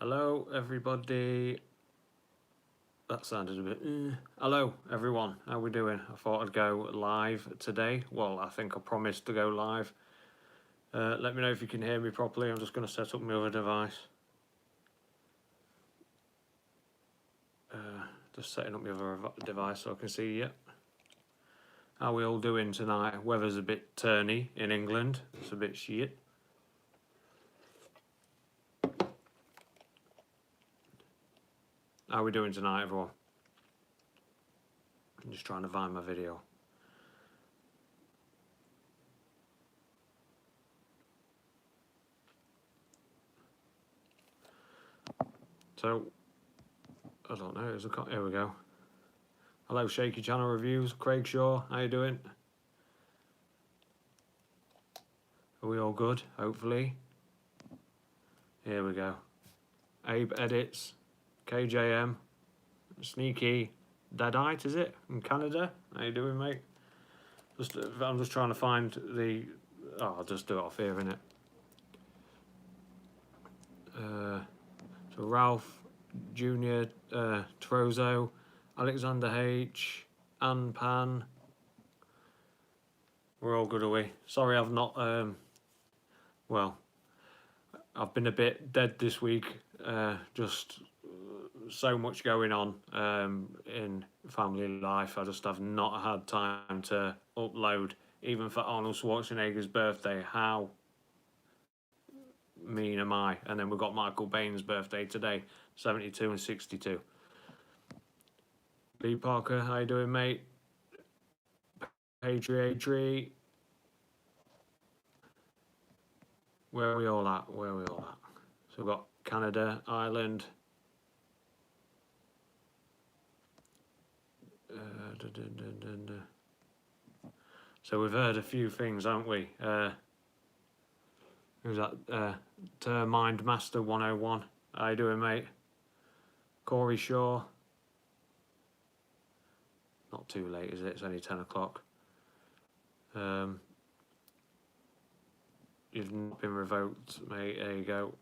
Hello, everybody. That sounded a bit. Hello, everyone. How we doing? I thought I'd go live today. Well, I think I promised to go live. Let me know if you can hear me properly. I'm just going to set up my other device. Just setting up my other device so I can see you. How we all doing tonight? Weather's a bit turny in England. It's a bit shit. How we doing tonight, everyone? I'm just trying to find my video. So, I don't know. Here we go. Hello, Shaky Channel Reviews. Craig Shaw, how you doing? Are we all good? Hopefully. Here we go. Abe Edits, KJM, Sneaky, Deadite, is it? In Canada? How you doing, mate? I'm just trying to find the... Oh, I'll just do it off here, innit? So Ralph, Junior, Trozo, Alexander H, Ann Pan. We're all good, are we? Sorry I've not... well, I've been a bit dead this week. Just so much going on in family life. I just have not had time to upload, even for Arnold Schwarzenegger's birthday. How mean am I? And then we've got Michael Baine's birthday today, 72 and 62. Lee Parker, how you doing, mate? Adri. Where are we all at? So we've got Canada, Ireland. So we've heard a few things, haven't we? Who's that? Mind Master 101. How you doing, mate? Corey Shaw. Not too late, is it? It's only 10 o'clock. You've not been revoked, mate. There you go.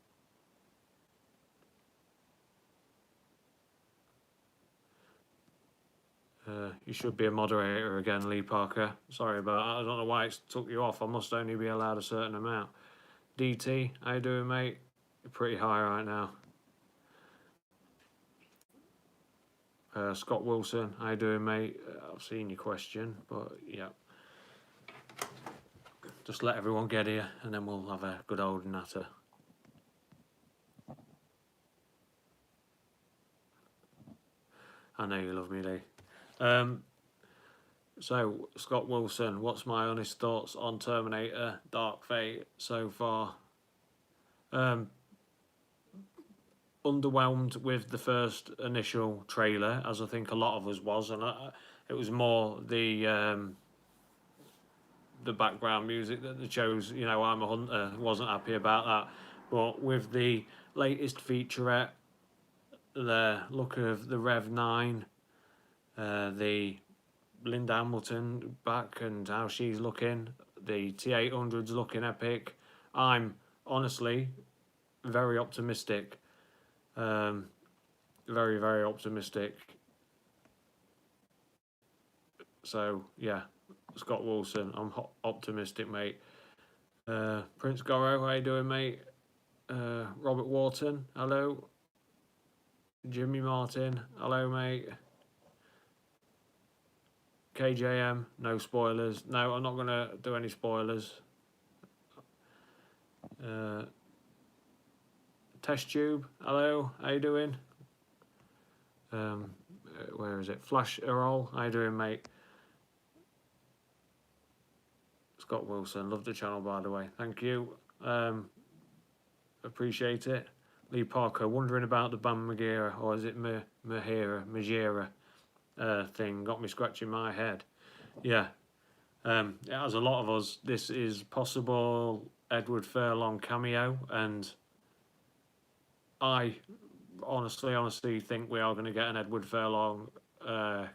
You should be a moderator again, Lee Parker. Sorry about that. I don't know why it took you off. I must only be allowed a certain amount. DT, how you doing, mate? You're pretty high right now. Scott Wilson, how you doing, mate? I've seen your question, but yeah. Just let everyone get here, and then we'll have a good old natter. I know you love me, Lee. So, Scott Wilson, what's my honest thoughts on Terminator Dark Fate so far? Underwhelmed with the first initial trailer, as I think a lot of us was, and it was more the background music that they chose. You know, I'm a Hunter, wasn't happy about that. But with the latest featurette, the look of the REV-9, the Linda Hamilton back and how she's looking, the T800's looking epic. I'm honestly very optimistic. Very, very optimistic. So, yeah, Scott Wilson, I'm optimistic, mate. Prince Goro, how you doing, mate? Robert Wharton, hello. Jimmy Martin, hello, mate. KJM, no spoilers. No, I'm not going to do any spoilers. Test Tube, hello, how you doing? Where is it? Flash Errol, how you doing, mate? Scott Wilson, love the channel, by the way. Thank you. Appreciate it. Lee Parker, wondering about the band Majera, or is it Majera thing? Got me scratching my head. Yeah. As a lot of us, this is possible Edward Furlong cameo, and I honestly think we are going to get an Edward Furlong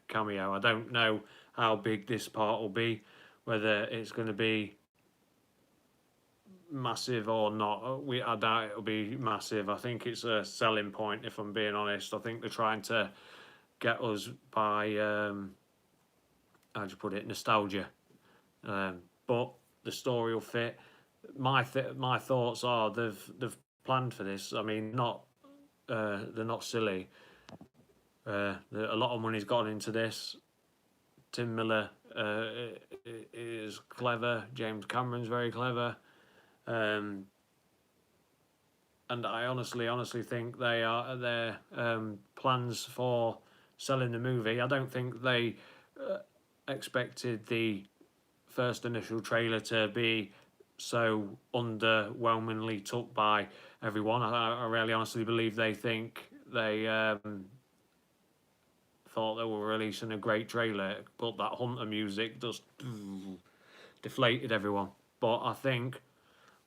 cameo. I don't know how big this part will be, whether it's going to be massive or not. I doubt it'll be massive. I think it's a selling point, if I'm being honest. I think they're trying to get us by how do you put it, nostalgia. But the story will fit. My thoughts are they've planned for this. I mean, not they're not silly. A lot of money's gone into this. Tim Miller is clever. James Cameron's very clever. And I honestly think their plans for selling the movie. I don't think they expected the first initial trailer to be so underwhelmingly took by everyone. I really honestly believe they think they thought they were releasing a great trailer, but that Hunter music just deflated everyone. But I think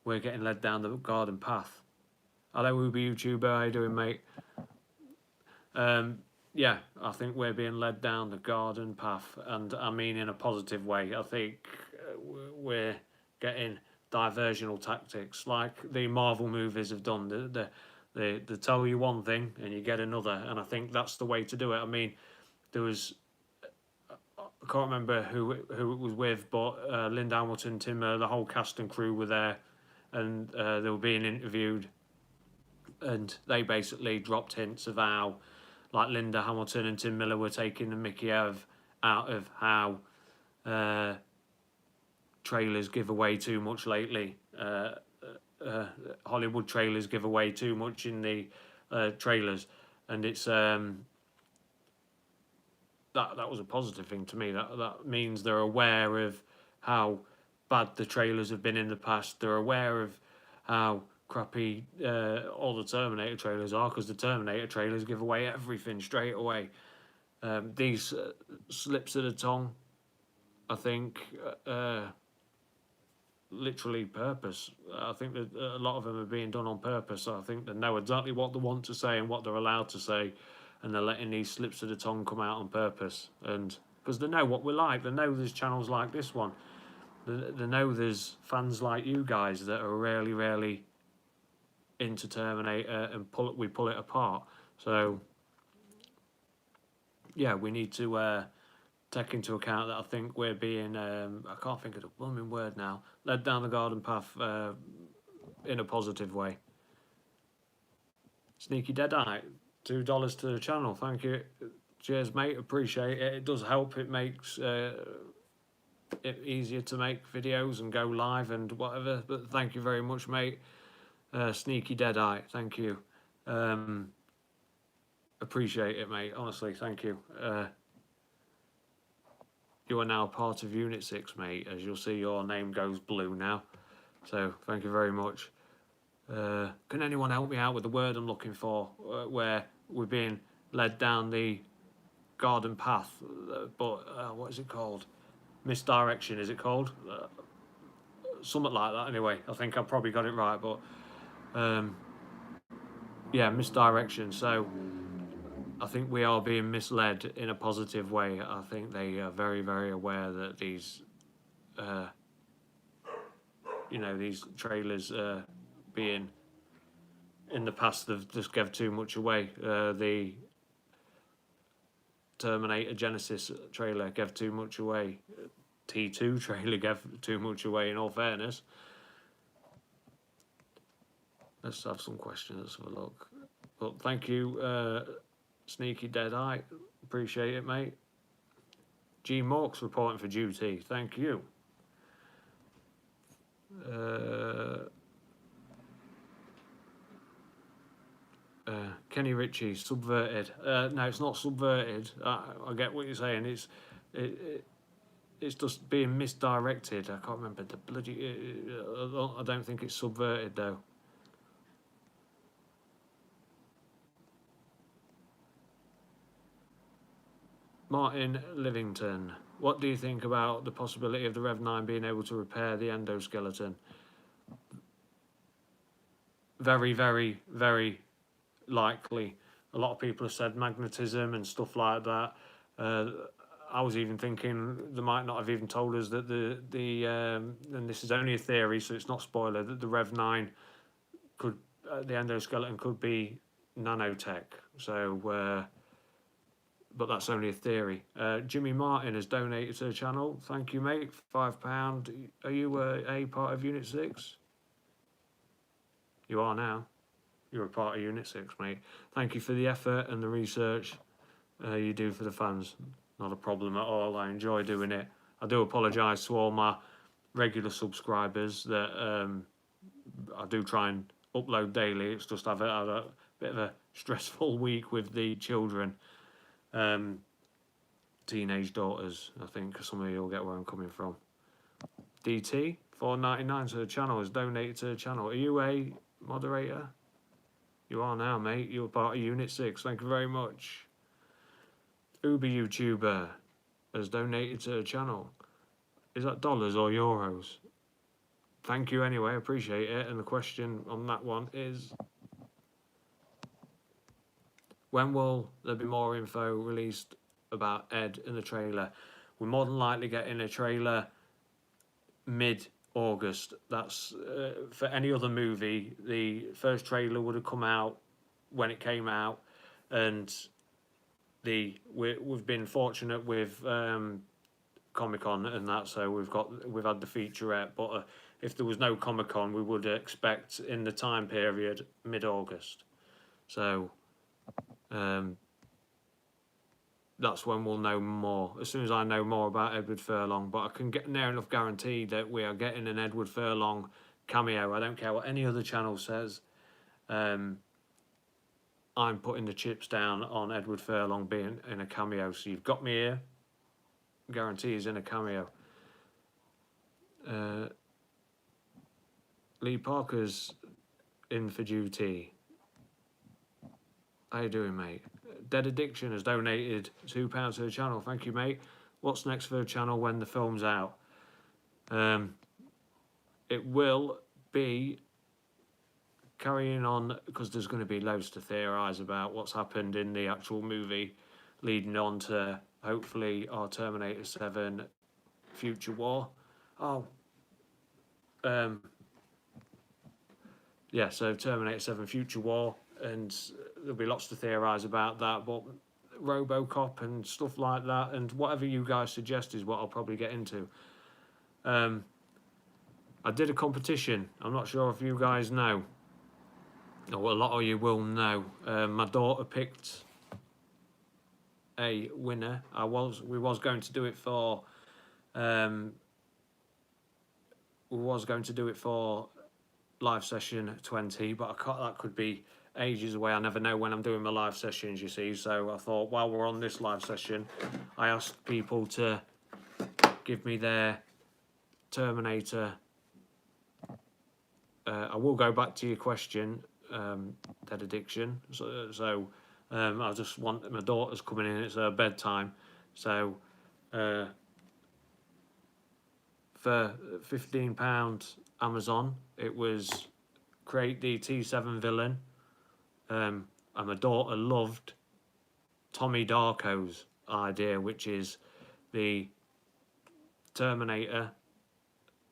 we're getting led down the garden path. Hello, Uber YouTuber, how you doing, mate? Yeah, I think we're being led down the garden path, and I mean in a positive way. I think we're getting diversional tactics like the Marvel movies have done. They tell you one thing and you get another, and I think that's the way to do it. I mean, there was, I can't remember who it was with, but Linda Hamilton, Tim, the whole cast and crew were there, and they were being interviewed, and they basically dropped hints of how, like, Linda Hamilton and Tim Miller were taking the mickey out of how trailers give away too much lately. Hollywood trailers give away too much in the trailers, and it's that was a positive thing to me. That means they're aware of how bad the trailers have been in the past. They're aware of how crappy all the Terminator trailers are, because the Terminator trailers give away everything straight away. These slips of the tongue, I think, literally purpose. I think that a lot of them are being done on purpose. I think they know exactly what they want to say and what they're allowed to say, and they're letting these slips of the tongue come out on purpose. And because they know what we're like, they know there's channels like this one, they know there's fans like you guys that are really into Terminator, and we pull it apart. So yeah, we need to take into account that I think we're being I can't think of the blooming word now, led down the garden path in a positive way. Sneaky Deadeye, $2 to the channel, thank you. Cheers, mate, appreciate it. It does help. It makes it easier to make videos and go live and whatever, but thank you very much, mate. Sneaky Deadeye, thank you. Appreciate it, mate, honestly, thank you. You are now part of Unit 6, mate. As you'll see, your name goes blue now. So, thank you very much. Can anyone help me out with the word I'm looking for? Where we're being led down the garden path, but what is it called? Misdirection, is it called? Something like that, anyway. I think I probably got it right, but yeah, misdirection. So I think we are being misled in a positive way. I think they are very aware that these these trailers being in the past, they've just gave too much away. The Terminator Genesis trailer gave too much away. T2 trailer gave too much away, in all fairness. Let's have some questions. Let's have a look. But thank you, Sneaky Deadeye. Appreciate it, mate. G Morks reporting for duty. Thank you. Kenny Ritchie, subverted. No, it's not subverted. I get what you're saying. It's just being misdirected. I can't remember the bloody. I don't think it's subverted though. Martin Livington, what do you think about the possibility of the REV-9 being able to repair the endoskeleton? Very likely. A lot of people have said magnetism and stuff like that. I was even thinking they might not have even told us that and this is only a theory, so it's not spoiler, that the REV-9 could, the endoskeleton could be nanotech. So, but that's only a theory. Jimmy Martin has donated to the channel. Thank you, mate. £5. Are you a part of Unit 6? You are now. You're a part of Unit 6, mate. Thank you for the effort and the research you do for the fans. Not a problem at all. I enjoy doing it. I do apologise to all my regular subscribers that I do try and upload daily. It's just I've had a bit of a stressful week with the children. Teenage daughters, I think some of you will get where I'm coming from. DT, $4.99 to the channel, has donated to the channel. Are you a moderator? You are now, mate. You're part of Unit 6. Thank you very much. Uber YouTuber has donated to the channel. Is that dollars or euros? Thank you anyway, I appreciate it. And the question on that one is, when will there be more info released about Ed in the trailer? We're more than likely getting a trailer mid-August. That's for any other movie. The first trailer would have come out when it came out, and we've been fortunate with Comic-Con and that, so we've had the featurette. But if there was no Comic-Con, we would expect in the time period mid-August. So that's when we'll know more. As soon as I know more about Edward Furlong, but I can get near enough guarantee that we are getting an Edward Furlong cameo. I don't care what any other channel says. I'm putting the chips down on Edward Furlong being in a cameo. So you've got me here. Guarantee he's in a cameo. Lee Parker's in for duty. How you doing, mate? Dead Addiction has donated £2 to the channel. Thank you, mate. What's next for the channel when the film's out? It will be carrying on, because there's going to be loads to theorise about what's happened in the actual movie, leading on to hopefully our Terminator 7 Future War. Yeah, so Terminator 7 Future War, and there'll be lots to theorise about that, but RoboCop and stuff like that, and whatever you guys suggest is what I'll probably get into. I did a competition. I'm not sure if you guys know, or a lot of you will know. My daughter picked a winner. We was going to do it for live session 20, but that could be ages away. I never know when I'm doing my live sessions, you see. So I thought, while we're on this live session, I asked people to give me their Terminator. I will go back to your question, Dead Addiction. So I just want, my daughter's coming in, it's her bedtime. So for £15 Amazon, it was create the T7 villain. And my daughter loved Tommy Darko's idea, which is the Terminator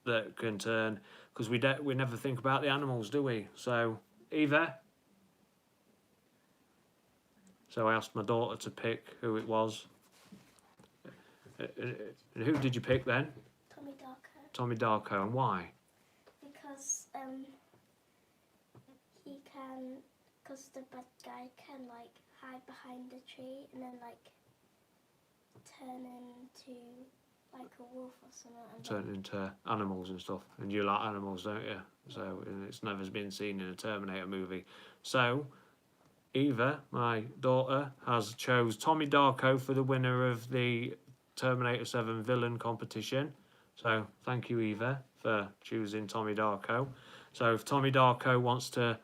that can turn, because we never think about the animals, do we? So Eva. So I asked my daughter to pick who it was. And who did you pick then? Tommy Darko. Tommy Darko, and why? Because he can, because the bad guy can like hide behind a tree and then like turn into like a wolf or something. Turn into animals and stuff. And you like animals, don't you? So it's never been seen in a Terminator movie. So Eva, my daughter, has chose Tommy Darko for the winner of the Terminator 7 villain competition. So thank you, Eva, for choosing Tommy Darko. So if Tommy Darko wants to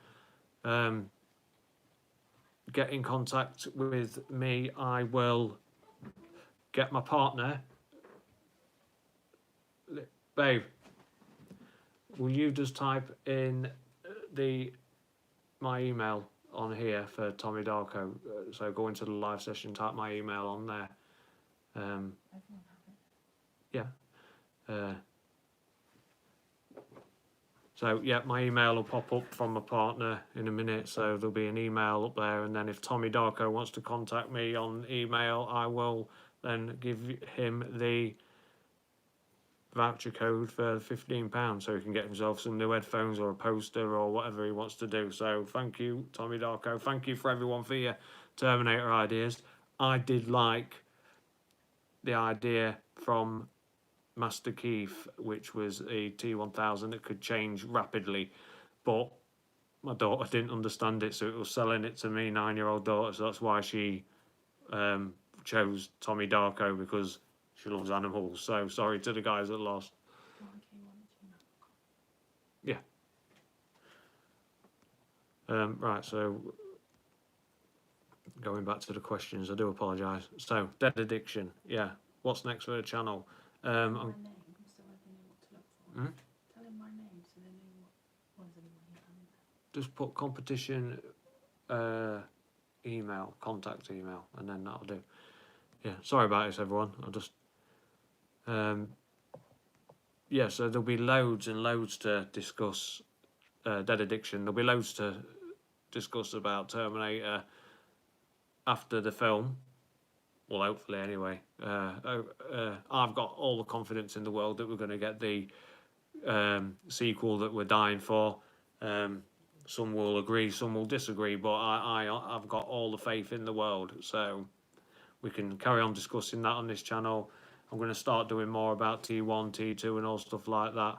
get in contact with me, I will get my partner. Babe, will you just type in my email on here for Tommy Darko? So go into the live session, type my email on there. Yeah. So yeah, my email will pop up from my partner in a minute, so there'll be an email up there, and then if Tommy Darko wants to contact me on email, I will then give him the voucher code for £15 so he can get himself some new headphones or a poster or whatever he wants to do. So thank you, Tommy Darko. Thank you for everyone for your Terminator ideas. I did like the idea from Master Keith, which was a T1000 that could change rapidly, but my daughter didn't understand it, so it was selling it to me, 9-year-old daughter. So that's why she chose Tommy Darko, because she loves animals. So sorry to the guys that lost. Yeah. Right, so going back to the questions, I do apologise. So, Dead Addiction, yeah. What's next for the channel? My name, so they know what to look for. Hmm? Tell them my name so they know what ones anyone. Just put competition email, contact email, and then that'll do. Yeah, sorry about this, everyone. I'll just yeah, so there'll be loads and loads to discuss. Dead Addiction, there'll be loads to discuss about Terminator after the film. Well, hopefully, anyway. I've got all the confidence in the world that we're going to get the sequel that we're dying for. Some will agree, some will disagree, but I've got all the faith in the world. So we can carry on discussing that on this channel. I'm going to start doing more about T1, T2 and all stuff like that.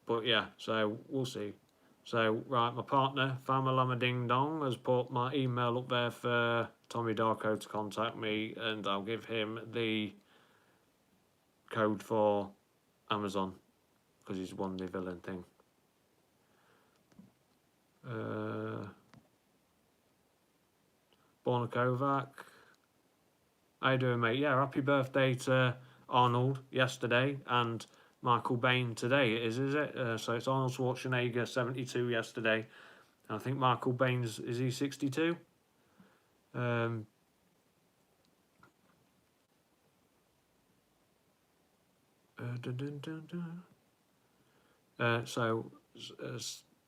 But yeah, so we'll see. So, right, my partner, Fama Lama Ding Dong, has put my email up there for Tommy Darko to contact me, and I'll give him the code for Amazon, because he's won the villain thing. Borna Kovac. How you doing, mate? Yeah, happy birthday to Arnold yesterday, and Michael Bain today, is it? So it's Arnold Schwarzenegger, 72 yesterday. And I think Michael Bain's, is he 62?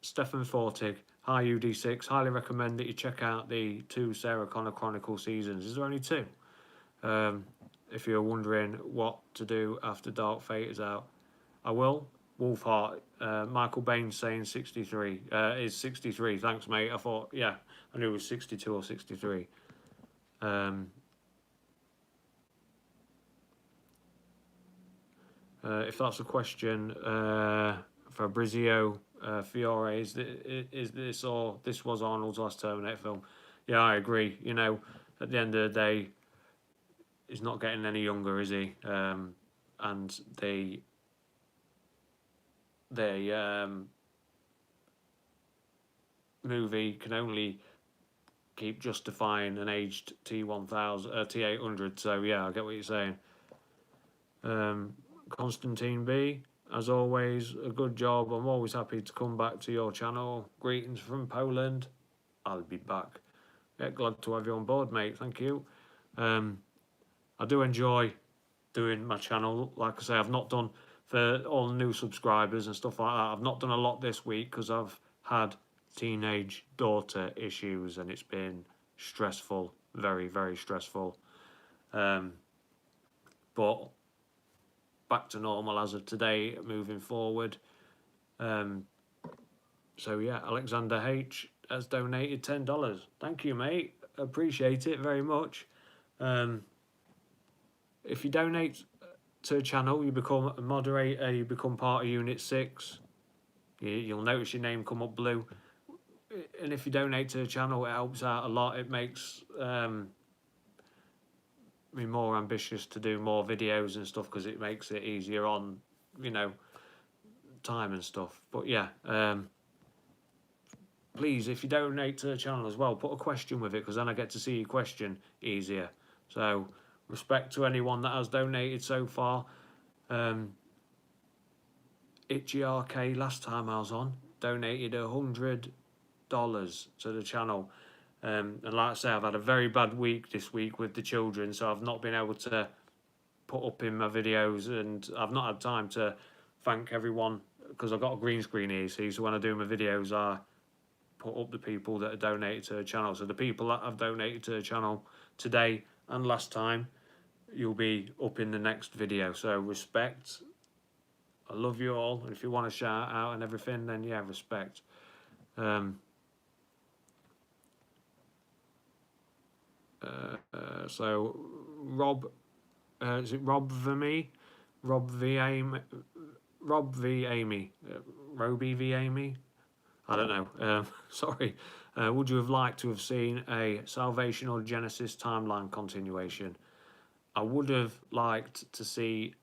Stefan Fortig, hi UD6, highly recommend that you check out the 2 Sarah Connor Chronicle seasons. Is there only 2? If you're wondering what to do after Dark Fate is out, I will. Wolfheart, Michael Bain saying 63, is 63. Thanks, mate. I thought, yeah, I knew it was 62 or 63. If that's a question, Fabrizio Fiore, is this or this was Arnold's last Terminator film? Yeah, I agree. You know, at the end of the day, he's not getting any younger, is he? And they movie can only keep justifying an aged T800. So yeah, I get what you're saying. Constantine B, as always, a good job. I'm always happy to come back to your channel. Greetings from Poland. I'll be back. Yeah, glad to have you on board, mate. Thank you. I do enjoy doing my channel. Like I say, I've not done, for all the new subscribers and stuff like that, I've not done a lot this week because I've had teenage daughter issues and it's been stressful, very, very stressful. But back to normal as of today, moving forward. So yeah, Alexander H has donated $10. Thank you, mate. Appreciate it very much. If you donate to a channel, you become a moderator, you become part of Unit 6. You'll notice your name come up blue. And if you donate to a channel, it helps out a lot. It makes me more ambitious to do more videos and stuff because it makes it easier on, you know, time and stuff. But yeah, please, if you donate to the channel as well, put a question with it because then I get to see your question easier. So respect to anyone that has donated so far. Itchy RK, last time I was on, donated $100 to the channel. And like I say, I've had a very bad week this week with the children, so I've not been able to put up in my videos, and I've not had time to thank everyone because I've got a green screen here, see, so when I do my videos I put up the people that have donated to the channel. So the people that have donated to the channel today and last time, you'll be up in the next video. So respect, I love you all, and if you want to shout out and everything, then yeah, respect. So Rob, is it Rob Verme? Rob V Amy, Rob V Amy, Roby V Amy. I don't know. Sorry. Would you have liked to have seen a Salvation or Genesis timeline continuation? I would have liked to see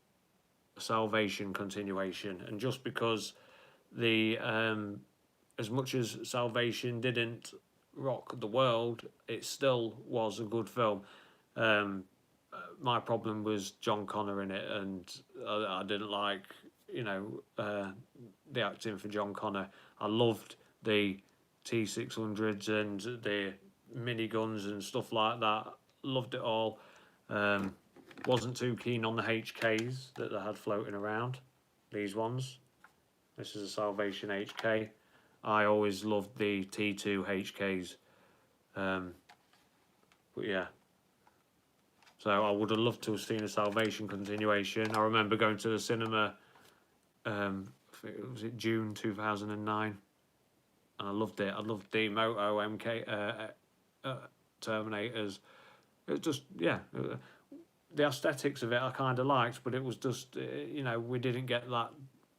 a Salvation continuation, and just because the as much as Salvation didn't rock the world, it still was a good film. My problem was John Connor in it, and I didn't like, the acting for John Connor. I loved the T600s and the miniguns and stuff like that. Loved it all. Wasn't too keen on the HKs that they had floating around. These ones. This is a Salvation HK. I always loved the T2 HKs. But yeah. So I would have loved to have seen a Salvation continuation. I remember going to the cinema, was it June 2009? And I loved it. I loved the Moto MK Terminators. It just, yeah, the aesthetics of it I kind of liked, but it was just, we didn't get that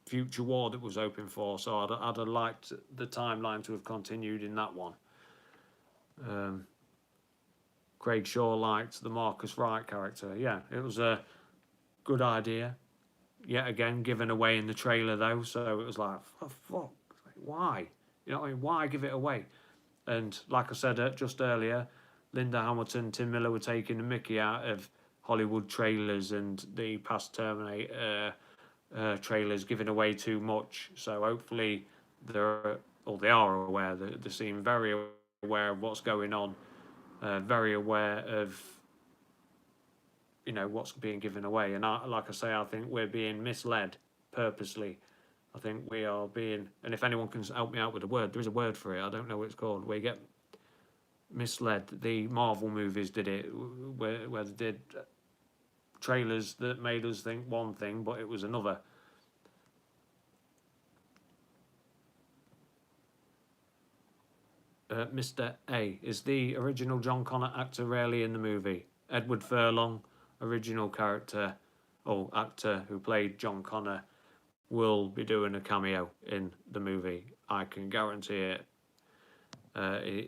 future war that was hoping for. So I'd have liked the timeline to have continued in that one. Craig Shaw liked the Marcus Wright character. Yeah, it was a good idea. Yet again, given away in the trailer though, so it was like, oh, fuck, why? You know what I mean? Why give it away? And like I said just earlier, Linda Hamilton, Tim Miller were taking the mickey out of Hollywood trailers and the past Terminator trailers, giving away too much. So hopefully they are aware, that they seem very aware of what's going on, very aware of what's being given away. And like I say, I think we're being misled purposely. I think we are being, and if anyone can help me out with a word, there is a word for it, I don't know what it's called, where you get misled. The Marvel movies did it, where they did trailers that made us think one thing, but it was another. Mr. A, is the original John Connor actor rarely in the movie? Edward Furlong, original character, or actor who played John Connor, will be doing a cameo in the movie. I can guarantee it. We'll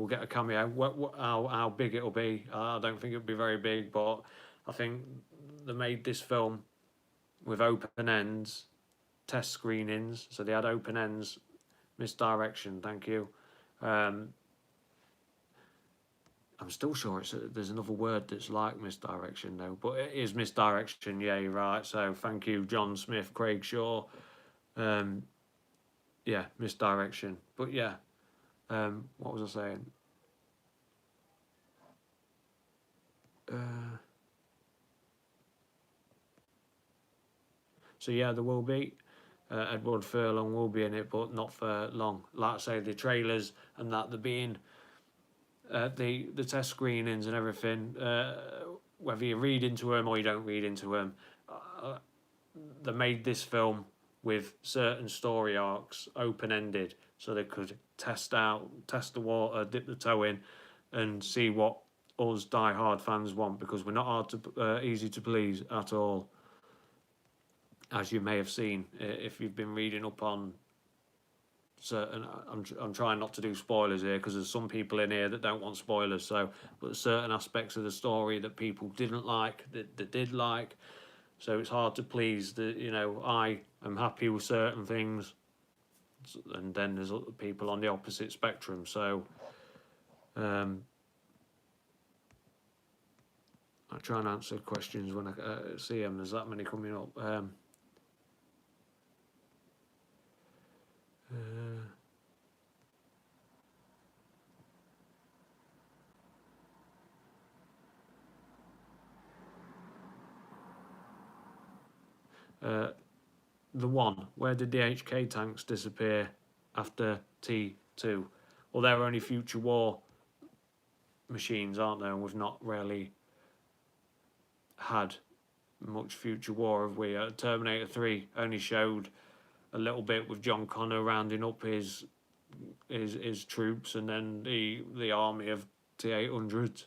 get a cameo. How big it'll be, I don't think it'll be very big, but I think they made this film with open ends, test screenings, so they had open ends, misdirection, thank you. I'm still sure there's another word that's like misdirection though, but it is misdirection, yeah, you're right. So thank you, John Smith, Craig Shaw. Misdirection. But yeah, what was I saying? So yeah, there will be. Edward Furlong will be in it, but not for long. Like I say, the trailers and that, they're being... the test screenings and everything, whether you read into them or you don't read into them, they made this film with certain story arcs open-ended, so they could test the water, dip the toe in, and see what us die-hard fans want, because we're not easy to please at all, as you may have seen if you've been reading up on certain. I'm trying not to do spoilers here because there's some people in here that don't want spoilers. So, but there's certain aspects of the story that people didn't like, that did like. So it's hard to please. I am happy with certain things, and then there's other people on the opposite spectrum. So, I try and answer questions when I see them. There's that many coming up. The one, where did the HK tanks disappear after T2? Well, they're only future war machines, aren't they? And we've not really had much future war, have we? Terminator 3 only showed a little bit with John Connor rounding up his troops, and then the army of T-800s.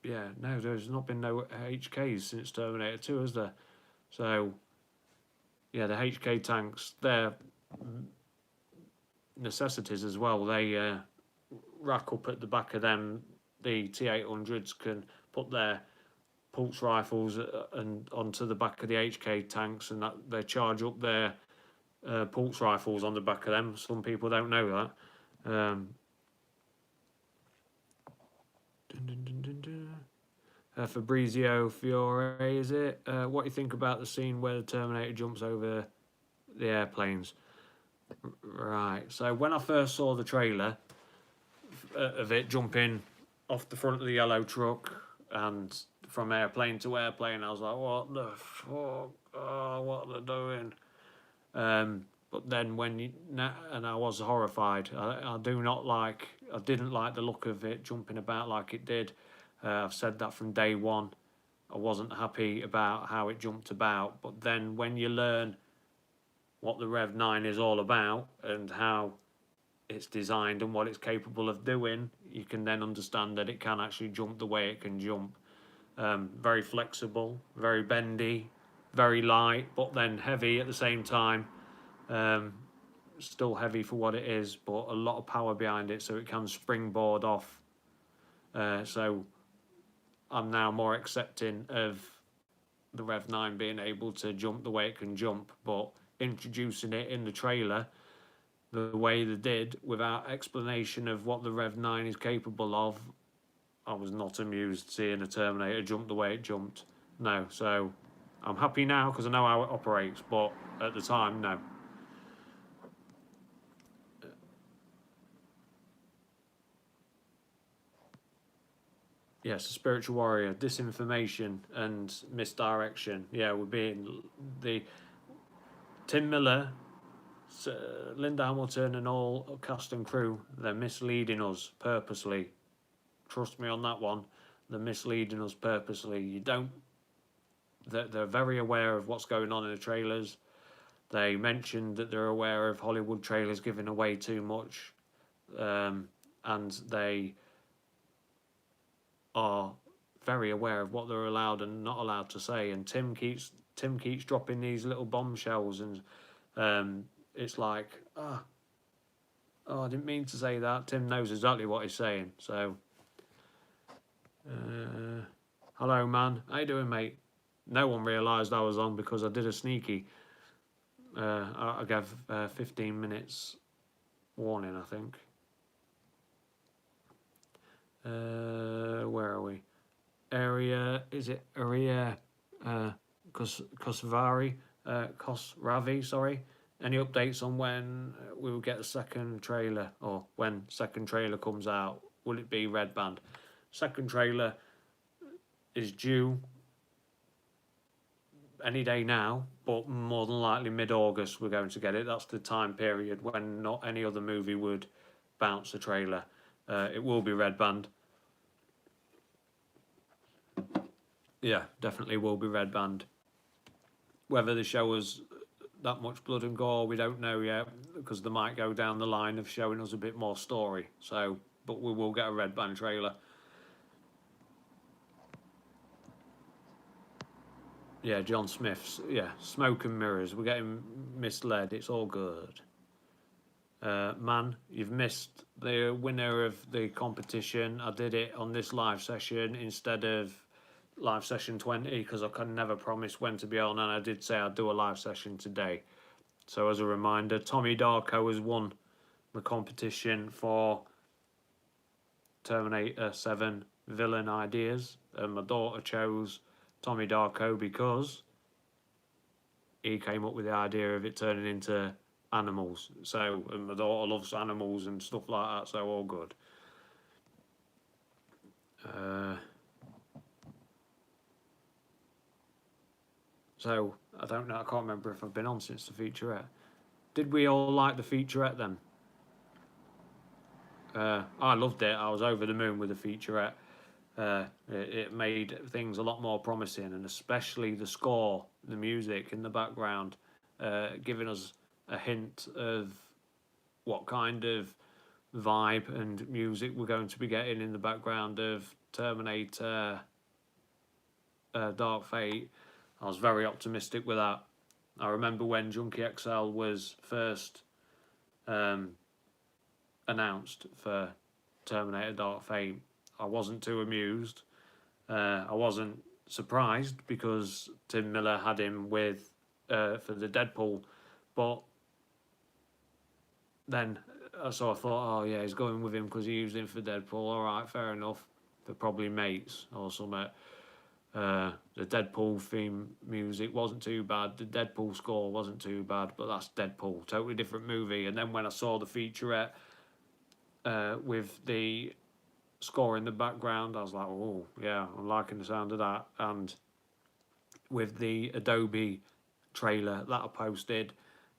Yeah, no, there's not been no HKs since Terminator 2, has there? So, yeah, the HK tanks, they're necessities as well. They rack up at the back of them. The T-800s can put their pulse rifles and onto the back of the HK tanks, and that they charge up their pulse rifles on the back of them. Some people don't know that. Fabrizio Fiore, is it? What do you think about the scene where the Terminator jumps over the airplanes? Right, so when I first saw the trailer of it jumping off the front of the yellow truck and from airplane to airplane, I was like, what the fuck? Oh, what are they doing? But then and I was horrified. I didn't like the look of it jumping about like it did. I've said that from day one. I wasn't happy about how it jumped about. But then when you learn what the REV-9 is all about and how it's designed and what it's capable of doing, you can then understand that it can actually jump the way it can jump. Very flexible, very bendy, very light, but then heavy at the same time. Still heavy for what it is, but a lot of power behind it, so it can springboard off. So I'm now more accepting of the REV-9 being able to jump the way it can jump, but introducing it in the trailer the way they did without explanation of what the REV-9 is capable of, I was not amused seeing a Terminator jump the way it jumped. No, so I'm happy now because I know how it operates, but at the time, no. Yes, a spiritual warrior, disinformation and misdirection. Yeah, we're being the Tim Miller, Linda Hamilton, and all cast and crew. They're misleading us purposely. Trust me on that one. They're misleading us purposely. They're very aware of what's going on in the trailers. They mentioned that they're aware of Hollywood trailers giving away too much, and they are very aware of what they're allowed and not allowed to say. And Tim keeps dropping these little bombshells, and it's like, I didn't mean to say that. Tim knows exactly what he's saying. So, hello, man. How you doing, mate? No one realised I was on because I did a sneaky. I gave 15 minutes warning, I think. Where are we? Is it area Kosravi, sorry. Any updates on when we will get the second trailer, or when second trailer comes out? Will it be Red Band? Second trailer is due any day now, but more than likely mid-August we're going to get it. That's the time period when not any other movie would bounce a trailer. It will be Red Band. Yeah, definitely will be Red Band. Whether they show us that much blood and gore, we don't know yet, because they might go down the line of showing us a bit more story. So, but we will get a Red Band trailer. Yeah, John Smith's, Smoke and Mirrors. We're getting misled. It's all good. Man, you've missed the winner of the competition. I did it on this live session instead of live session 20 because I can never promise when to be on, and I did say I'd do a live session today. So as a reminder, Tommy Darko has won the competition for Terminator 7 villain ideas, and my daughter chose Tommy Darko because he came up with the idea of it turning into animals. So, and my daughter loves animals and stuff like that, so all good. So I don't know. I can't remember if I've been on since the featurette. Did we all like the featurette then? I loved it. I was over the moon with the featurette. It made things a lot more promising, and especially the score, the music in the background, giving us a hint of what kind of vibe and music we're going to be getting in the background of Terminator Dark Fate. I was very optimistic with that. I remember when Junkie XL was first announced for Terminator Dark Fate, I wasn't too amused. I wasn't surprised because Tim Miller had him with for the Deadpool, but then I thought, oh yeah, he's going with him because he used him for Deadpool. All right, fair enough. They're probably mates or something. The Deadpool theme music wasn't too bad. The Deadpool score wasn't too bad, but that's Deadpool, totally different movie. And then when I saw the featurette with the score in the background, I was like, oh yeah, I'm liking the sound of that. And with the Adobe trailer that I posted,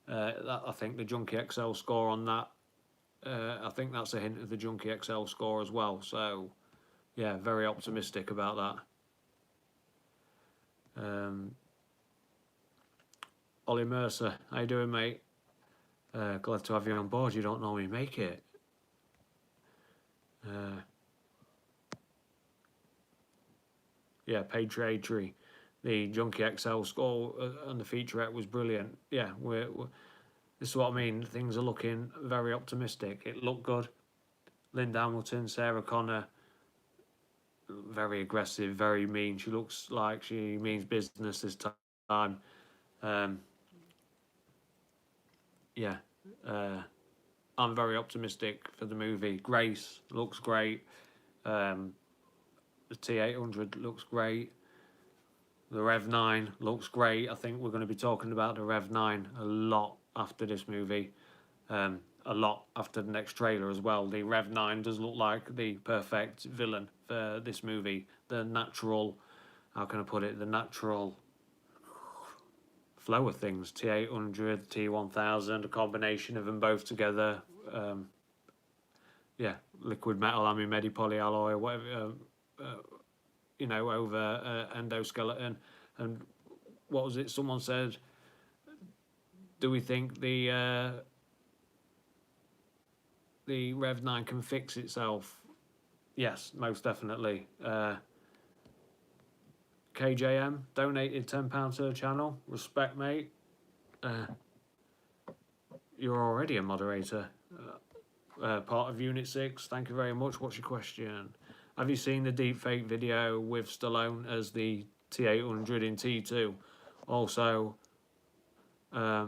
that I think the Junkie XL score on that, I think that's a hint of the Junkie XL score as well. So yeah, very optimistic about that. Ollie Mercer, how you doing, mate? Glad to have you on board. You don't normally make it. Yeah, Patriotry. The Junkie XL score and the featurette was brilliant. Yeah, this is what I mean. Things are looking very optimistic. It looked good. Linda Hamilton, Sarah Connor, very aggressive, very mean. She looks like she means business this time. Yeah, I'm very optimistic for the movie. Grace looks great. The T800 looks great. The REV-9 looks great. I think we're going to be talking about the REV-9 a lot after this movie. A lot after the next trailer as well. The REV-9 does look like the perfect villain for this movie. The natural, how can I put it, the natural flow of things. T800, T1000, a combination of them both together. Yeah, liquid metal, amimedi polyalloy, whatever, over endoskeleton. And what was it? Someone said, do we think the REV-9 can fix itself? Yes, most definitely. KJM donated £10 to the channel. Respect, mate. You're already a moderator. Part of Unit 6. Thank you very much. What's your question? Have you seen the deepfake video with Stallone as the T800 in T2? Also, I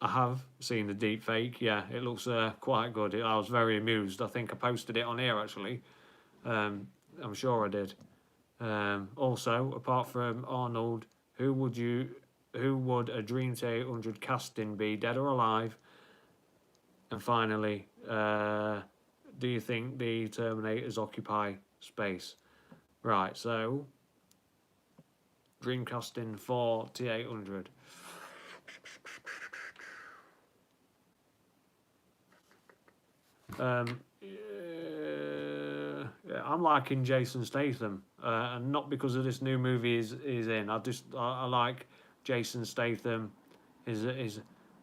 have seen the deepfake. Yeah, it looks quite good. I was very amused. I think I posted it on here, actually. I'm sure I did. Also, apart from Arnold, who would a Dream T800 casting be, dead or alive? And finally, do you think the Terminators occupy space? Right, so dream casting for T800. I'm liking Jason Statham, and not because of this new movie he's in. I like Jason Statham. Is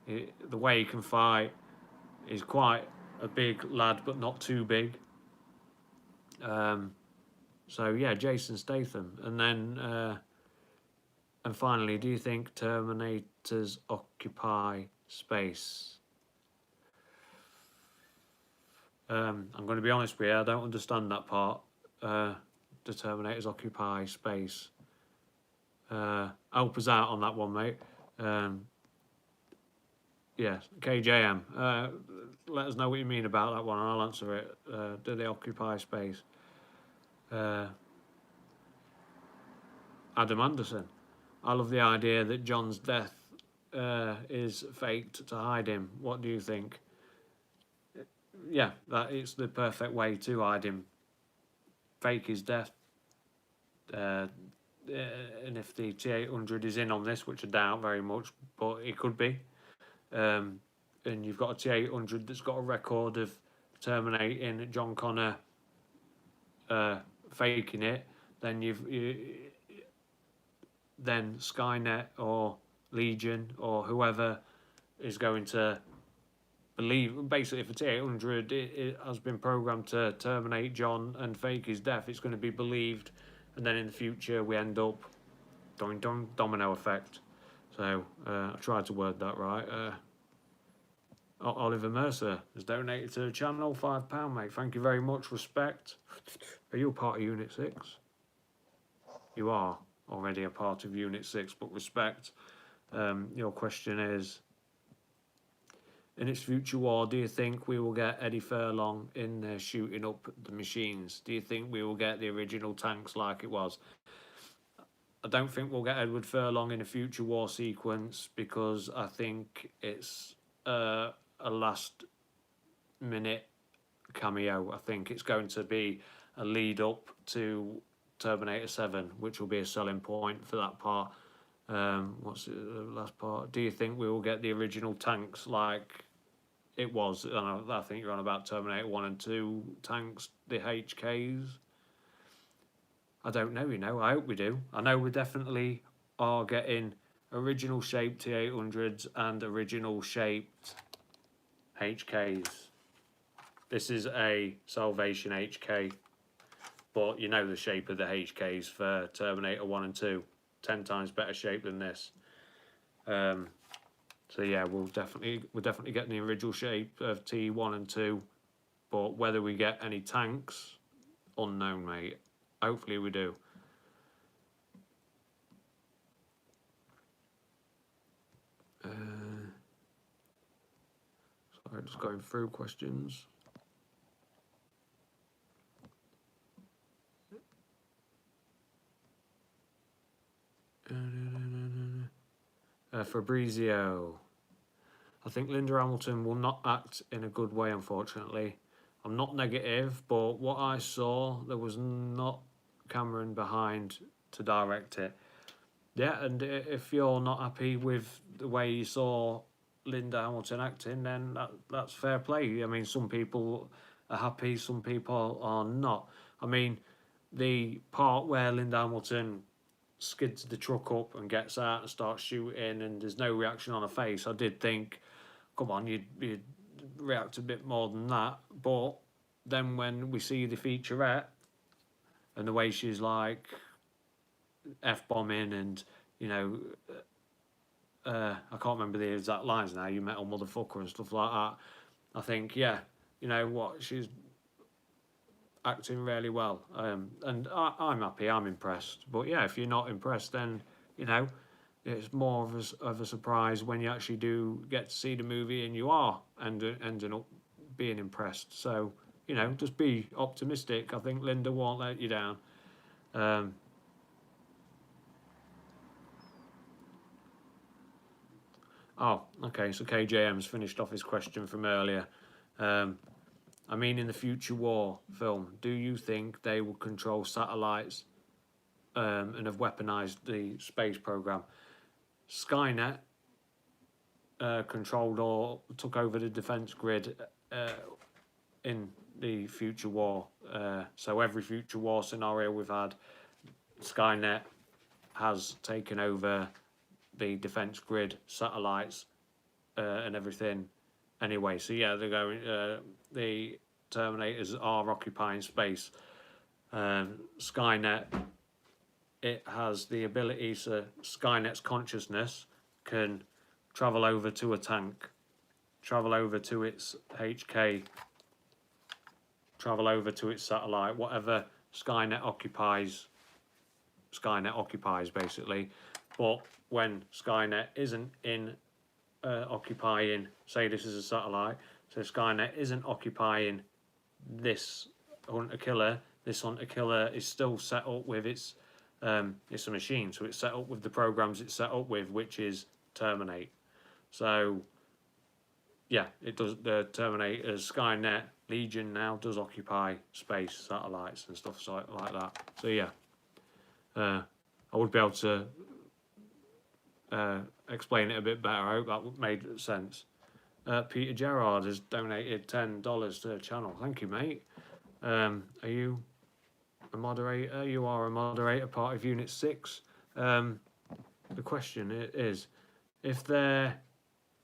the way he can fight. He's quite a big lad, but not too big. So yeah, Jason Statham, and then and finally, do you think Terminators occupy space? I'm going to be honest with you, I don't understand that part. The Terminators occupy space. Help us out on that one, mate. Yeah, KJM. Let us know what you mean about that one, and I'll answer it. Do they occupy space? Adam Anderson. I love the idea that John's death is faked to hide him. What do you think? Yeah, that it's the perfect way to hide him. Fake his death. and if the T800 is in on this, which I doubt very much, but it could be. And you've got a T800 that's got a record of terminating John Connor, faking it. Then then Skynet or Legion or whoever is going to believe. Basically, if a T800 it has been programmed to terminate John and fake his death, it's going to be believed, and then in the future we end up domino effect. So I tried to word that right. Oliver Mercer has donated to the channel, £5, mate. Thank you very much. Respect. Are you a part of Unit 6? You are already a part of Unit 6, but respect. Your question is, in its future war, do you think we will get Eddie Furlong in there shooting up the machines? Do you think we will get the original tanks like it was? I don't think we'll get Edward Furlong in a future war sequence, because I think it's a last minute cameo. I think it's going to be a lead up to Terminator 7, which will be a selling point for that part. What's the last part? Do you think we will get the original tanks like it was? I think you're on about Terminator 1 and 2 tanks, the HKs. I don't know, I hope we do. I know we definitely are getting original shaped T800s and original shaped HKs. This is a Salvation HK, but you know the shape of the HKs for Terminator 1 and 2. 10 times better shape than this. So yeah, we're definitely getting the original shape of T1 and 2, but whether we get any tanks, unknown, mate. Hopefully we do. Sorry, just going through questions. Fabrizio. I think Linda Hamilton will not act in a good way, unfortunately. I'm not negative, but what I saw, there was not Cameron behind to direct it. Yeah, and if you're not happy with the way you saw Linda Hamilton acting, then that's fair play. I mean, some people are happy, some people are not. I mean, the part where Linda Hamilton skids the truck up and gets out and starts shooting and there's no reaction on her face, I did think, come on, you'd react a bit more than that. But then when we see the featurette and the way she's like F-bombing and, I can't remember the exact lines now, you metal motherfucker and stuff like that, I think, yeah, she's acting really well. And I'm happy, I'm impressed. But yeah, if you're not impressed, then, it's more of a surprise when you actually do get to see the movie and you are ending up being impressed. So, just be optimistic. I think Linda won't let you down. Oh, okay, so KJM's finished off his question from earlier. I mean, in the future war film, do you think they will control satellites and have weaponized the space program? Skynet controlled or took over the defense grid in the future war. So every future war scenario we've had, Skynet has taken over the defense grid, satellites, and everything. Anyway, so yeah, they're going. The Terminators are occupying space. Skynet, it has the ability, so Skynet's consciousness can travel over to a tank, travel over to its HK, travel over to its satellite, whatever Skynet occupies basically. But when Skynet isn't in occupying, say this is a satellite, so Skynet isn't occupying this hunter-killer, this hunter-killer is still set up with it's a machine, so it's set up with the programs it's set up with, which is terminate. So yeah, it does. The Terminators, Skynet, Legion now does occupy space, satellites and stuff like that. So yeah, I would be able to explain it a bit better. I hope that made sense. Peter Gerard has donated $10 to the channel. Thank you, mate. Are you a moderator? You are a moderator, part of Unit 6. The question is, if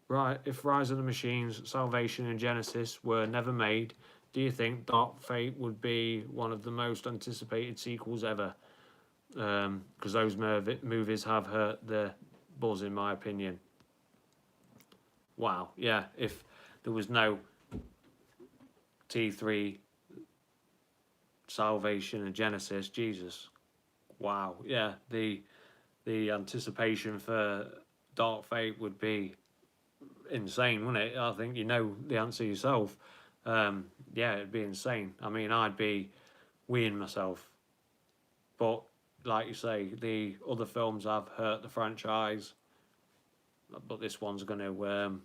Rise of the Machines, Salvation, and Genesis were never made, do you think Dark Fate would be one of the most anticipated sequels ever? Because those movies have hurt the buzz, in my opinion. Wow, yeah, if there was no T3, Salvation, and Genesis, Jesus. Wow, yeah, the anticipation for Dark Fate would be insane, wouldn't it? I think you know the answer yourself. Yeah, it'd be insane. I mean, I'd be weeing myself. But like you say, the other films have hurt the franchise, but this one's going to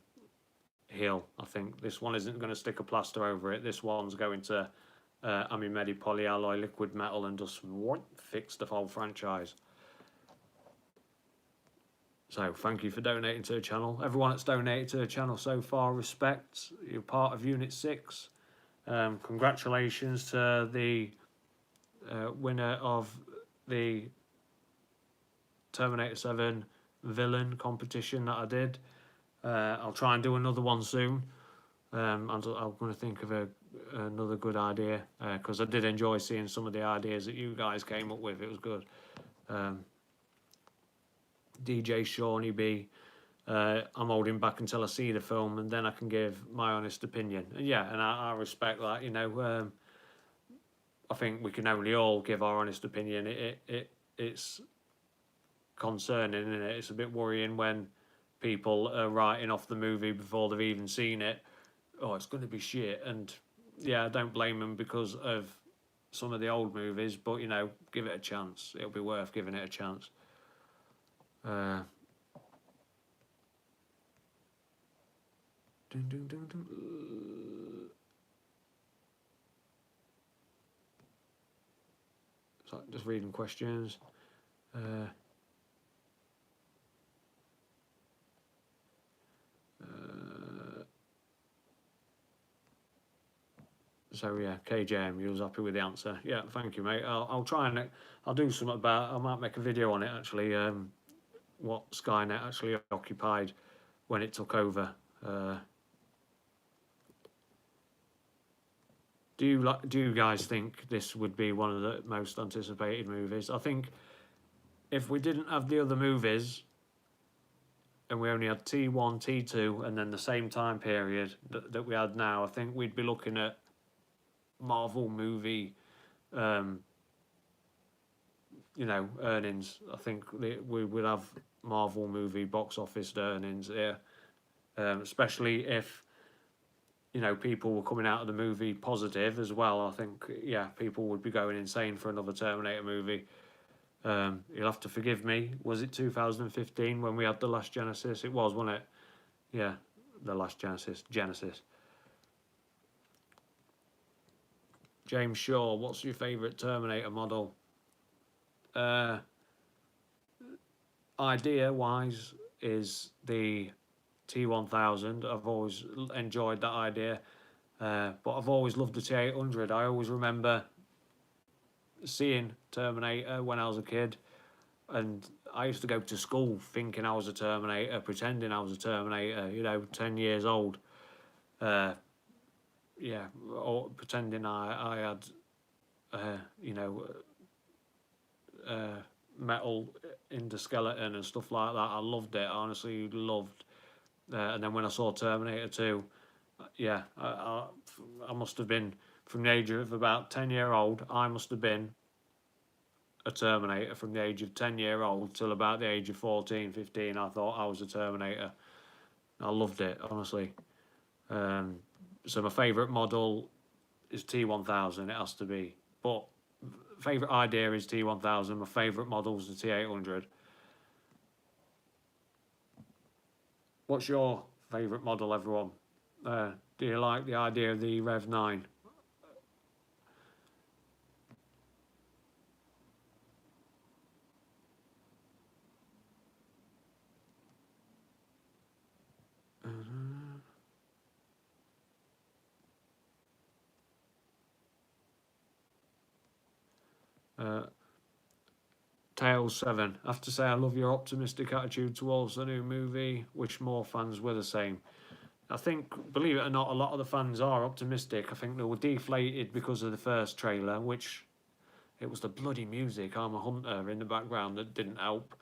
heal. I think this one isn't going to stick a plaster over it. This one's going to Amimedi polyalloy liquid metal and just fix the whole franchise. So thank you for donating to the channel. Everyone that's donated to the channel so far, respect. You're part of Unit 6. Congratulations to the winner of the Terminator 7 villain competition that I did. I'll try and do another one soon. I'm going to think of another good idea, because I did enjoy seeing some of the ideas that you guys came up with. It was good. DJ Shawnee B. I'm holding back until I see the film, and then I can give my honest opinion. And yeah, and I respect that. You know, I think we can only all give our honest opinion. It's concerning, isn't it? It's a bit worrying when people are writing off the movie before they've even seen it. Oh, it's going to be shit. And yeah, I don't blame them because of some of the old movies, but you know, give it a chance. It'll be worth giving it a chance. So just reading questions. So yeah, KJM, you was happy with the answer. Yeah, thank you, mate. I'll try and I'll do something about. I might make a video on it actually. What Skynet actually occupied when it took over. Do you guys think this would be one of the most anticipated movies? I think if we didn't have the other movies and we only had T1, T2, and then the same time period that we had now, I think we'd be looking at Marvel movie, you know, earnings. I think we would have Marvel movie box office earnings here, especially if, you know, people were coming out of the movie positive as well. I think, yeah, people would be going insane for another Terminator movie. You'll have to forgive me. Was it 2015 when we had The Last Genesis? It was, wasn't it? Yeah, The Last Genesis. James Shaw, what's your favourite Terminator model? Idea-wise is the T1000. I've always enjoyed that idea, but I've always loved the T800. I always remember seeing Terminator when I was a kid, and I used to go to school thinking I was a Terminator, pretending I was a Terminator, you know, 10 years old. Yeah, or pretending I had, you know, metal in the skeleton and stuff like that. I loved it, honestly loved. And then when I saw Terminator 2, yeah, I must have been, from the age of about 10-year-old, I must have been a Terminator from the age of 10-year-old till about the age of 14, 15. I thought I was a Terminator. I loved it, honestly. So my favourite model is T1000, it has to be. But favourite idea is T1000, my favourite model is the T800. What's your favourite model, everyone? Do you like the idea of the REV-9? Tails 7. I have to say, I love your optimistic attitude towards the new movie. Wish more fans were the same. I think, believe it or not, a lot of the fans are optimistic. I think they were deflated because of the first trailer, which it was the bloody music, I'm a Hunter, in the background that didn't help.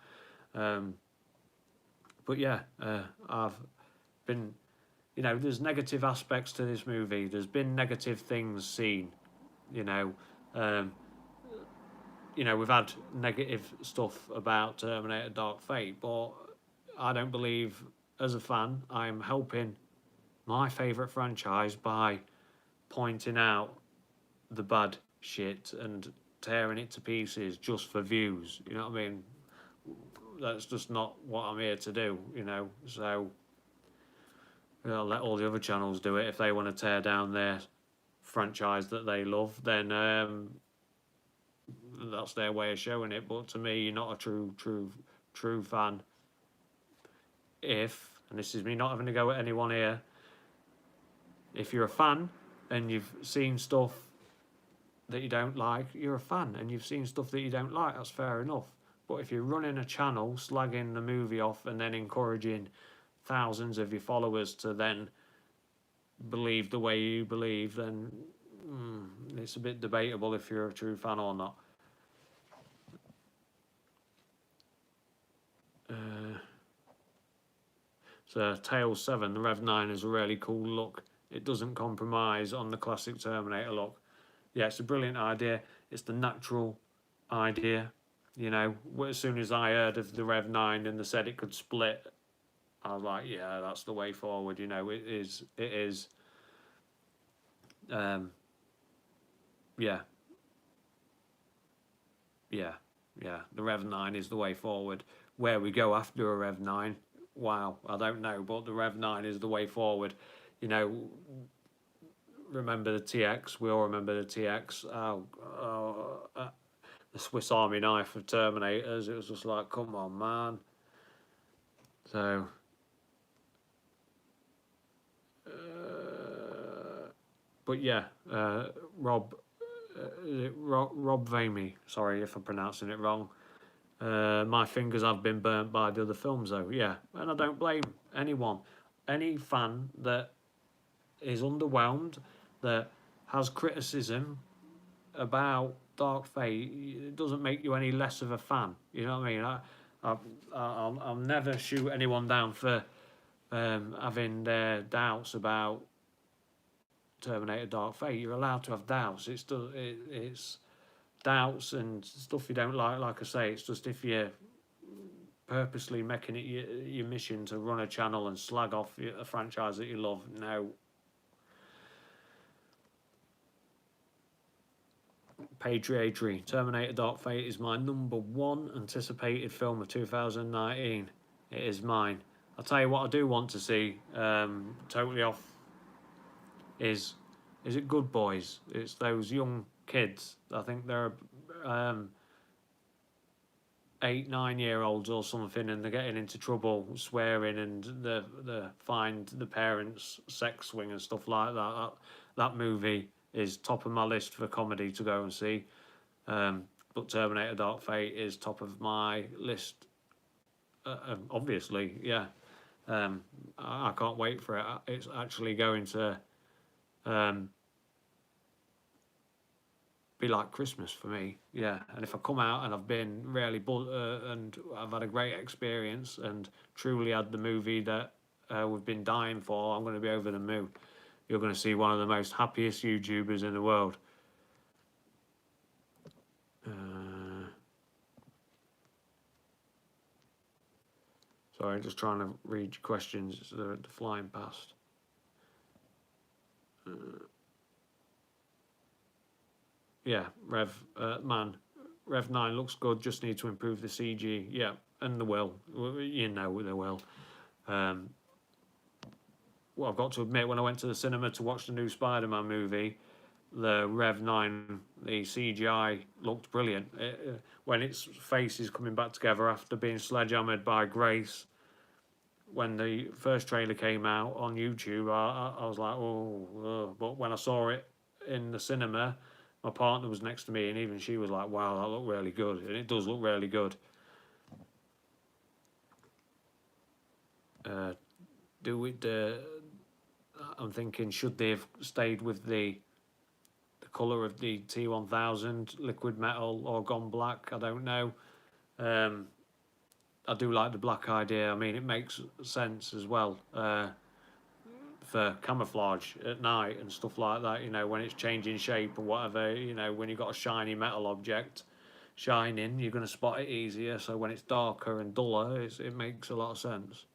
But yeah, I've been, there's negative aspects to this movie. There's been negative things seen, we've had negative stuff about Terminator Dark Fate, but I don't believe, as a fan, I'm helping my favourite franchise by pointing out the bad shit and tearing it to pieces just for views. You know what I mean? That's just not what I'm here to do, So I'll let all the other channels do it. If they want to tear down their franchise that they love, then that's their way of showing it. But to me, you're not a true fan if, and this is me not having to go at anyone here, if you're a fan and you've seen stuff that you don't like, you're a fan, and you've seen stuff that you don't like, that's fair enough. But if you're running a channel, slagging the movie off, and then encouraging thousands of your followers to then believe the way you believe, then it's a bit debatable if you're a true fan or not. So Tails 7, the REV-9 is a really cool look. It doesn't compromise on the classic Terminator look. Yeah, it's a brilliant idea. It's the natural idea. As soon as I heard of the REV-9 and they said it could split, I was like, yeah, that's the way forward. It is. Yeah. The REV-9 is the way forward. Where we go after a REV-9, wow, I don't know, but the REV-9 is the way forward. Remember the TX? We all remember the TX. The Swiss Army knife of Terminators. It was just like, come on, man. So, but yeah, Rob Vamey. Sorry if I'm pronouncing it wrong. My fingers have been burnt by the other films, though. Yeah, and I don't blame anyone, any fan that is underwhelmed, that has criticism about Dark Fate. It doesn't make you any less of a fan. You know what I mean? I'll never shoot anyone down for having their doubts about Terminator Dark Fate. You're allowed to have doubts. It's doubts and stuff you don't like. Like I say, it's just if you're purposely making it your mission to run a channel and slag off a franchise that you love. No. Patriotry. Terminator Dark Fate is my #1 anticipated film of 2019. It is mine. I'll tell you what I do want to see, totally off, is it Good Boys? It's those young kids. I think they're 8, 9-year-olds or something, and they're getting into trouble, swearing, and they find the parents' sex swing and stuff like that. That movie is top of my list for comedy to go and see. But Terminator Dark Fate is top of my list. Obviously, yeah. I can't wait for it. It's actually going to be like Christmas for me, yeah. And if I come out and I've been really and I've had a great experience and truly had the movie that we've been dying for, I'm going to be over the moon. You're going to see one of the most happiest YouTubers in the world. Sorry, just trying to read your questions. They're flying past. Yeah, REV-9 looks good. Just need to improve the CG. Yeah, and they will. They will. Well, I've got to admit, when I went to the cinema to watch the new Spider-Man movie, the REV-9, the CGI looked brilliant. When its face is coming back together after being sledgehammered by Grace, when the first trailer came out on YouTube, I was like, oh. But when I saw it in the cinema, my partner was next to me, and even she was like, "Wow, that looked really good," and it does look really good. I'm thinking, should they have stayed with the colour of the T1000 liquid metal or gone black? I don't know. I do like the black idea. I mean, it makes sense as well for camouflage at night and stuff like that. You know, when it's changing shape or whatever. You know, when you've got a shiny metal object shining, you're going to spot it easier. So when it's darker and duller, it makes a lot of sense.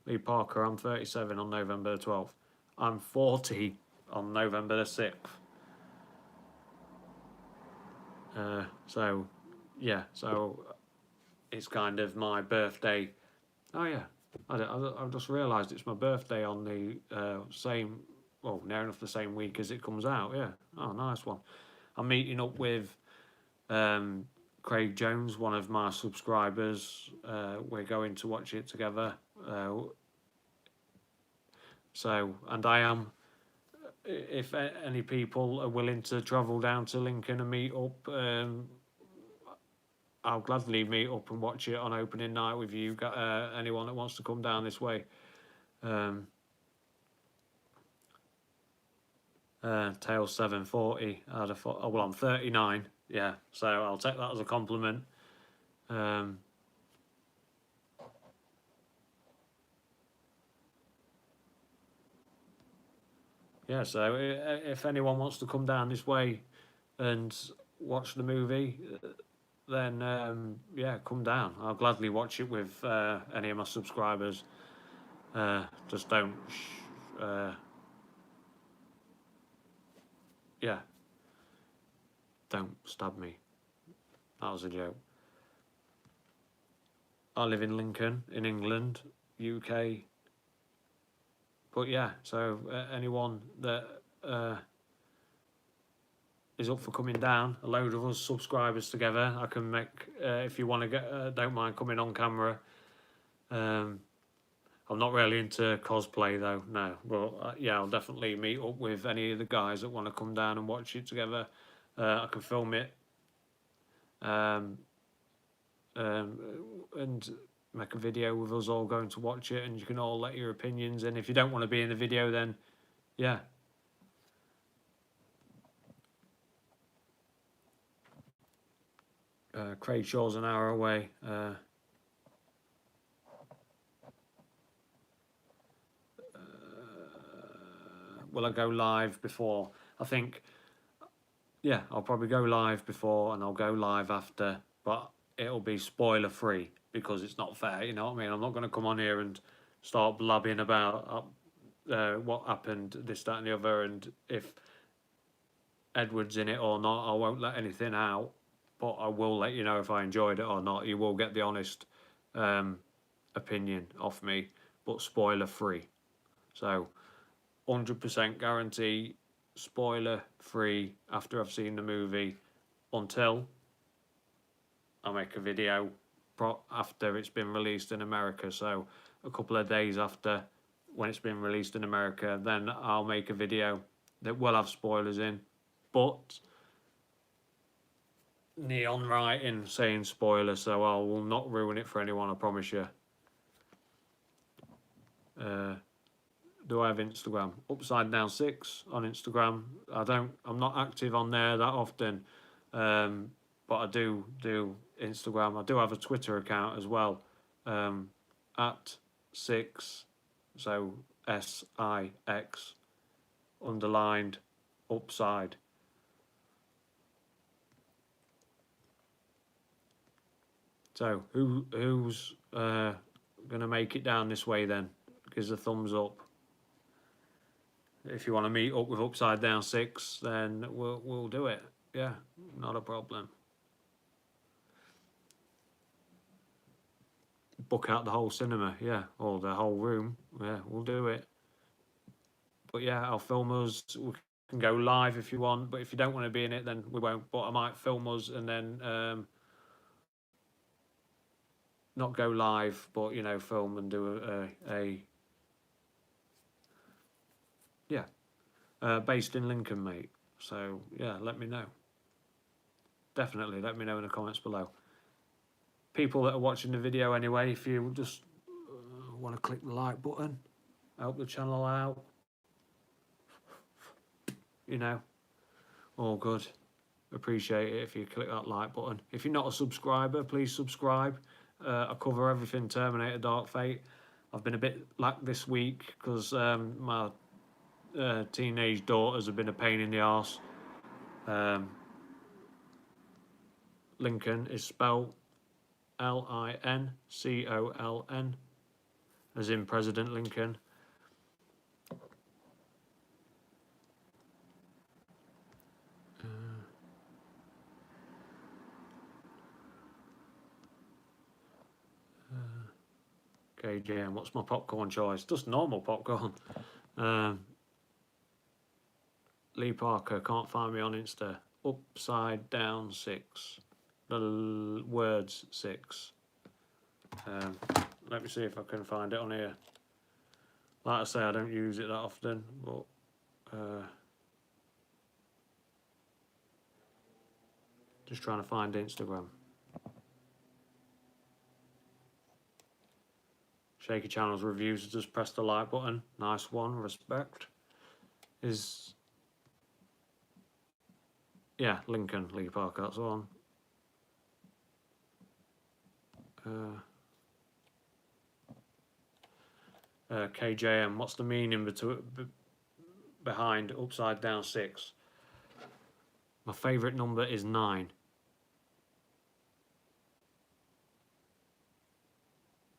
Lee Parker, I'm 37 on November the 12th. I'm 40 on November the 6th. So, yeah, so it's kind of my birthday. Oh, yeah, I've just realised it's my birthday on the same, well, near enough the same week as it comes out, yeah. Oh, nice one. I'm meeting up with Craig Jones, one of my subscribers. We're going to watch it together. And I am, if any people are willing to travel down to Lincoln and meet up, I'll gladly meet up and watch it on opening night with you. Anyone that wants to come down this way. Tail 740. Well, I'm 39. Yeah, so I'll take that as a compliment. Yeah, so if anyone wants to come down this way and watch the movie, then yeah, come down. I'll gladly watch it with any of my subscribers. Just don't, yeah, don't stab me. That was a joke. I live in Lincoln, in England, UK. But yeah, so anyone that is up for coming down, a load of us subscribers together, I can make, if you want to get, don't mind coming on camera. I'm not really into cosplay though, no. But yeah, I'll definitely meet up with any of the guys that want to come down and watch it together. I can film it. And make a video with us all going to watch it, and you can all let your opinions in. If you don't want to be in the video, then yeah. Craig Shaw's an hour away. Will I go live before? I think, yeah, I'll probably go live before and I'll go live after, but it'll be spoiler free because it's not fair, you know what I mean? I'm not going to come on here and start blabbing about what happened, this, that, and the other, and if Edward's in it or not, I won't let anything out, but I will let you know if I enjoyed it or not. You will get the honest opinion off me, but spoiler free. So 100% guarantee spoiler free after I've seen the movie until I make a video after it's been released in America. So a couple of days after when it's been released in America, then I'll make a video that will have spoilers in, but neon writing saying spoiler, so I will not ruin it for anyone, I promise you. Do I have Instagram? Upside Down 6 on Instagram. I'm not active on there that often, but I do Instagram. I do have a Twitter account as well, at 6, so SIX underlined upside. So who's gonna make it down this way then? Gives a thumbs up. If you want to meet up with Upside Down 6, then we'll do it. Yeah, not a problem. Book out the whole cinema, yeah, or the whole room. Yeah, we'll do it. But yeah, I'll film us. We can go live if you want, but if you don't want to be in it, then we won't. But I might film us and then not go live, but you know, film and do a based in Lincoln, mate. So yeah, let me know. Definitely let me know in the comments below. People that are watching the video anyway, if you just want to click the like button, help the channel out, you know, all good. Appreciate it if you click that like button. If you're not a subscriber, please subscribe. I cover everything Terminator Dark Fate. I've been a bit lack this week because my teenage daughters have been a pain in the arse. Lincoln is spelled Lincoln, as in President Lincoln. KJM, what's my popcorn choice? Just normal popcorn. Lee Parker, can't find me on Insta. Upside down 6. The words 6. Let me see if I can find it on here. Like I say, I don't use it that often, but just trying to find Instagram. Shaky Channels reviews, just press the like button. Nice one, respect. Yeah, Lincoln, Lee Parker, that's the one. KJM, what's the meaning behind upside down 6? My favourite number is 9.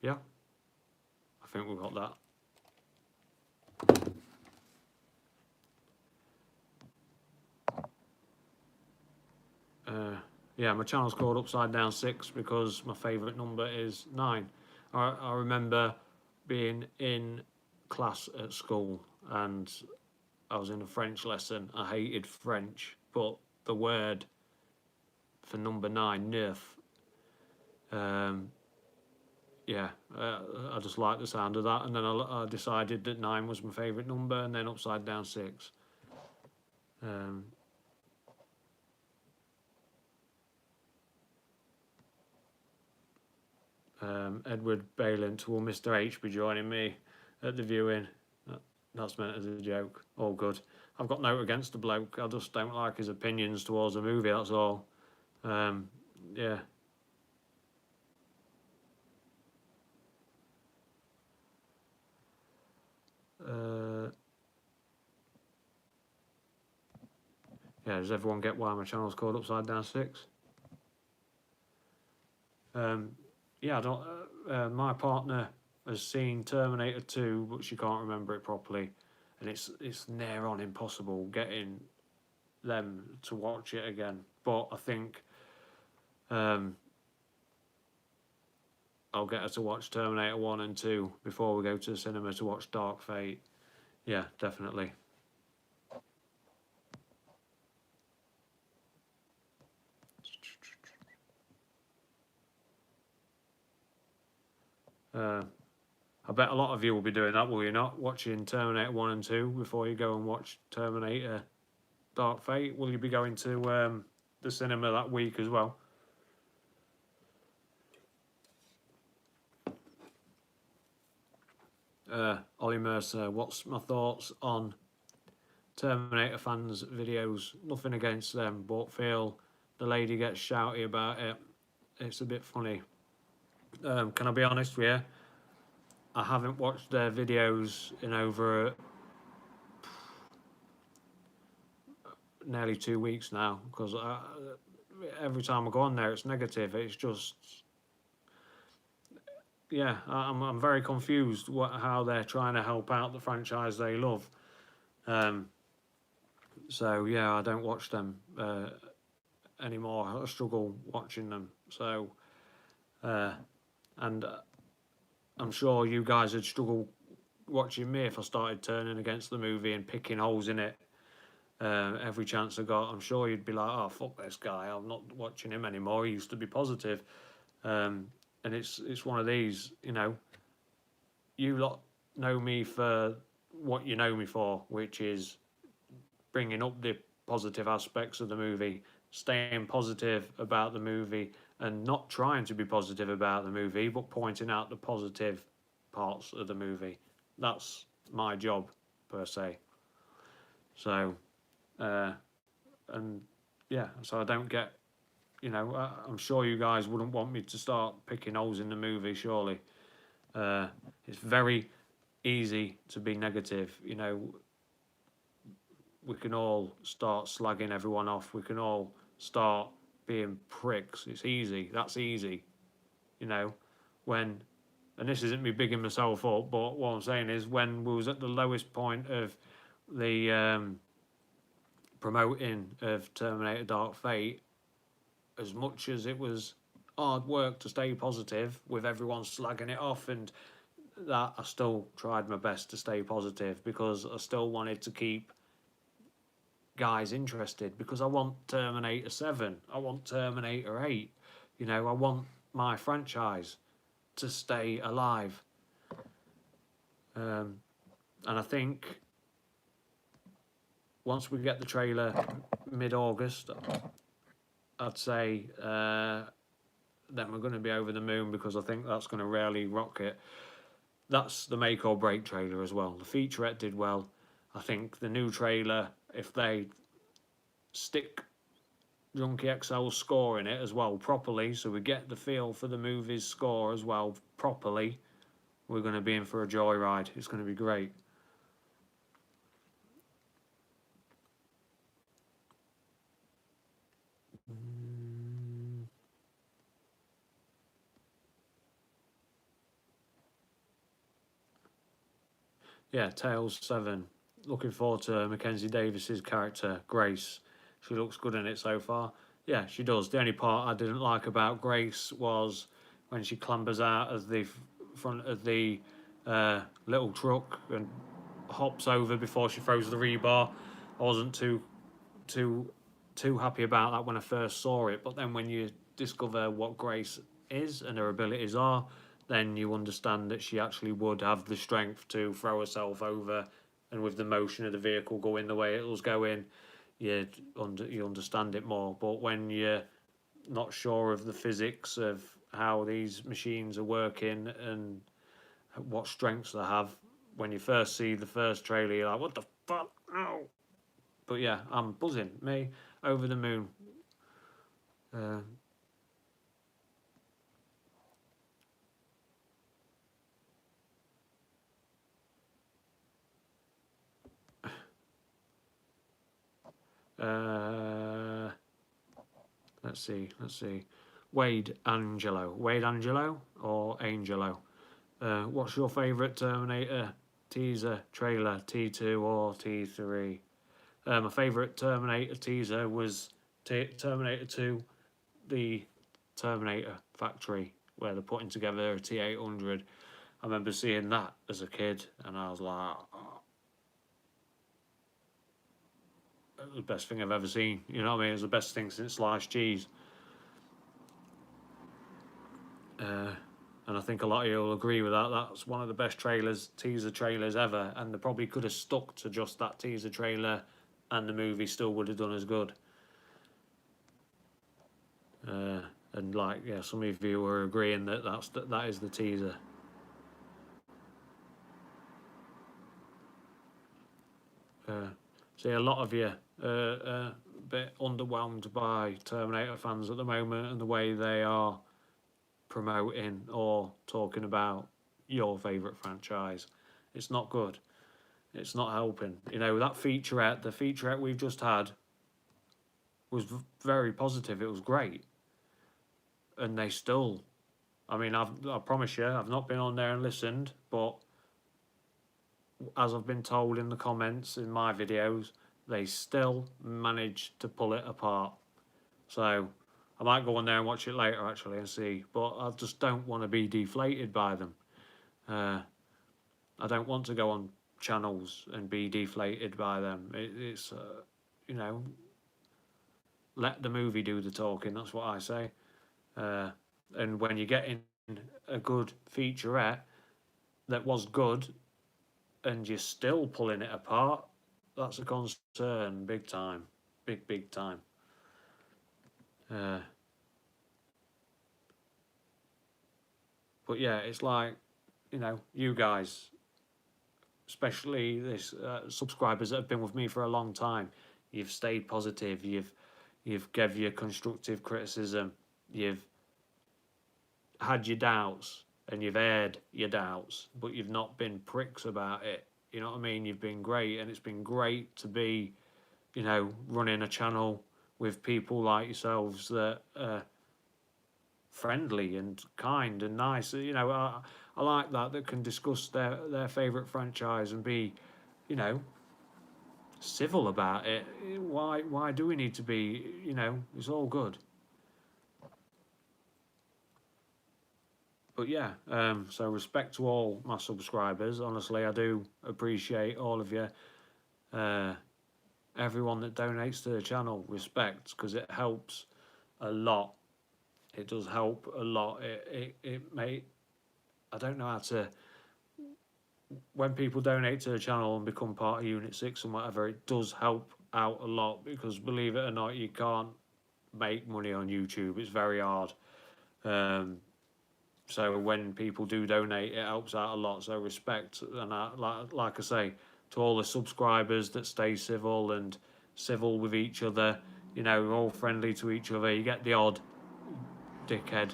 Yeah, I think we've got that. Yeah, my channel's called Upside Down 6 because my favourite number is 9. I remember being in class at school and I was in a French lesson. I hated French, but the word for number 9, neuf, yeah, I just liked the sound of that, and then I decided that 9 was my favourite number, and then Upside Down 6. Edward Balint, will Mr. H be joining me at the viewing? That's meant as a joke. All good. I've got no against the bloke. I just don't like his opinions towards the movie, that's all. Yeah. Yeah, does everyone get why my channel's called Upside Down 6? Yeah, I don't. My partner has seen Terminator 2, but she can't remember it properly, and it's near on impossible getting them to watch it again. But I think I'll get her to watch Terminator 1 and 2 before we go to the cinema to watch Dark Fate. Yeah, definitely. I bet a lot of you will be doing that, will you not? Watching Terminator 1 and 2 before you go and watch Terminator Dark Fate. Will you be going to the cinema that week as well? Ollie Mercer, what's my thoughts on Terminator fans' videos? Nothing against them, but feel the lady gets shouty about it. It's a bit funny. Can I be honest with you? I haven't watched their videos in over nearly 2 weeks now, because every time I go on there it's negative. It's just, yeah, I'm very confused how they're trying to help out the franchise they love. So yeah, I don't watch them anymore. I struggle watching them. So and I'm sure you guys would struggle watching me if I started turning against the movie and picking holes in it every chance I got. I'm sure you'd be like, oh, fuck this guy, I'm not watching him anymore, he used to be positive. and it's one of these, you know, you lot know me for what you know me for, which is bringing up the positive aspects of the movie, staying positive about the movie, and not trying to be positive about the movie, but pointing out the positive parts of the movie. That's my job, per se. So, and yeah, so I don't get, you know, I'm sure you guys wouldn't want me to start picking holes in the movie, surely. It's very easy to be negative, you know. We can all start slagging everyone off. We can all start being pricks. It's easy. That's easy, you know. When, and this isn't me bigging myself up, but what I'm saying is when we was at the lowest point of the promoting of Terminator Dark Fate, as much as it was hard work to stay positive with everyone slagging it off and that, I still tried my best to stay positive because I still wanted to keep guys interested, because I want Terminator 7, I want Terminator 8, you know, I want my franchise to stay alive. And I think once we get the trailer mid-August, I'd say then we're going to be over the moon, because I think that's going to really rock it. That's the make or break trailer as well. The featurette did well. I think the new trailer, if they stick Junkie XL's score in it as well properly, so we get the feel for the movie's score as well properly, we're going to be in for a joyride. It's going to be great. Yeah, Tales 7. Looking forward to Mackenzie Davis's character, Grace. She looks good in it so far. Yeah, she does. The only part I didn't like about Grace was when she clambers out of the front of the little truck and hops over before she throws the rebar. I wasn't too happy about that when I first saw it, but then when you discover what Grace is and her abilities are, then you understand that she actually would have the strength to throw herself over, and with the motion of the vehicle going the way it was going, you understand it more. But when you're not sure of the physics of how these machines are working and what strengths they have, when you first see the first trailer, you're like, what the fuck? No. But yeah, I'm buzzing. Me, over the moon. Uh, uh, let's see. Wade Angelo or Angelo? What's your favourite Terminator teaser trailer, T2 or T3? My favourite Terminator teaser was Terminator 2, the Terminator factory, where they're putting together a T800. I remember seeing that as a kid, and I was like, oh, it was the best thing I've ever seen. You know what I mean? It was the best thing since sliced cheese. And I think a lot of you will agree with that. That's one of the best teaser trailers ever, and they probably could have stuck to just that teaser trailer, and the movie still would have done as good. And like, yeah, some of you were agreeing that that is the teaser. See, a lot of you a bit underwhelmed by Terminator fans at the moment and the way they are promoting or talking about your favourite franchise. It's not good. It's not helping. You know, that featurette, the featurette we've just had, was very positive. It was great. And they still, I mean, I promise you, I've not been on there and listened, but as I've been told in the comments in my videos, they still managed to pull it apart. So I might go on there and watch it later actually and see, but I just don't want to be deflated by them. I don't want to go on channels and be deflated by them. It's you know, let the movie do the talking. That's what I say. And when you get a good featurette that was good and you're still pulling it apart, that's a concern, big time, big time. But yeah, it's like, you know, you guys, especially this subscribers that have been with me for a long time, you've stayed positive, you've gave your constructive criticism, you've had your doubts and you've aired your doubts, but you've not been pricks about it. You know what I mean? You've been great, and it's been great to be, you know, running a channel with people like yourselves that are friendly and kind and nice. You know, I like that can discuss their favourite franchise and be, you know, civil about it. Why do we need to be, you know, it's all good. But yeah, so respect to all my subscribers. Honestly, I do appreciate all of you. Everyone that donates to the channel, respect, because it helps a lot. It does help a lot. It may, I don't know how to, when people donate to the channel and become part of Unit 6 and whatever, it does help out a lot, because believe it or not, you can't make money on YouTube. It's very hard. So when people do donate, it helps out a lot. So respect, and like I say, to all the subscribers that stay civil and civil with each other, you know, we're all friendly to each other. You get the odd dickhead,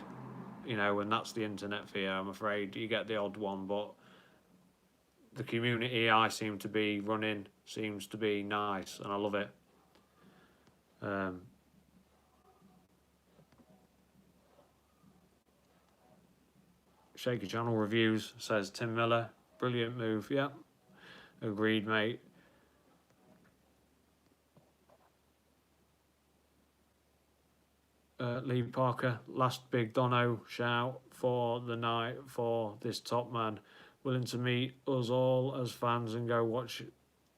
you know, and that's the internet for you, I'm afraid. You get the odd one, but the community I seem to be running seems to be nice, and I love it. Shaky Channel Reviews says Tim Miller, brilliant move. Yeah, agreed, mate. Lee Parker, last big Dono shout for the night for this top man, willing to meet us all as fans and go watch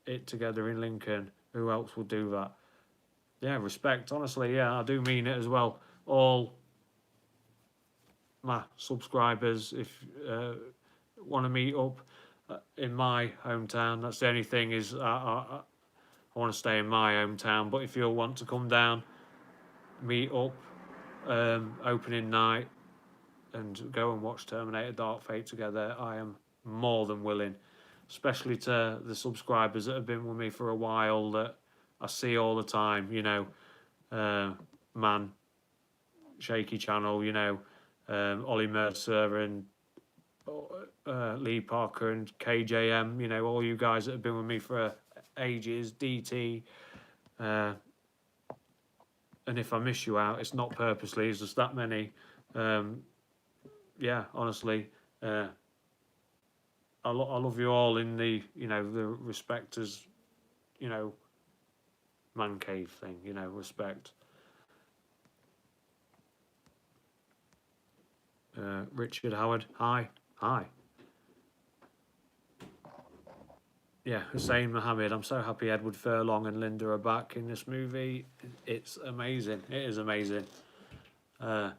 it together in Lincoln. Who else would do that? Yeah, respect. Honestly, yeah, I do mean it as well. All my subscribers, if want to meet up in my hometown, that's the only thing is I want to stay in my hometown. But if you want to come down, meet up, opening night, and go and watch Terminator Dark Fate together, I am more than willing. Especially to the subscribers that have been with me for a while, that I see all the time, you know, Man, Shaky Channel, you know, Ollie Mercer and Lee Parker and KJM, you know, all you guys that have been with me for ages, DT, and if I miss you out, it's not purposely, it's just that many. Yeah, honestly, I love you all in the, you know, the respect as, you know, man cave thing, you know, respect. Richard Howard, hi. Yeah, Hussein Mohammed, I'm so happy Edward Furlong and Linda are back in this movie. It's amazing. It is amazing. Linda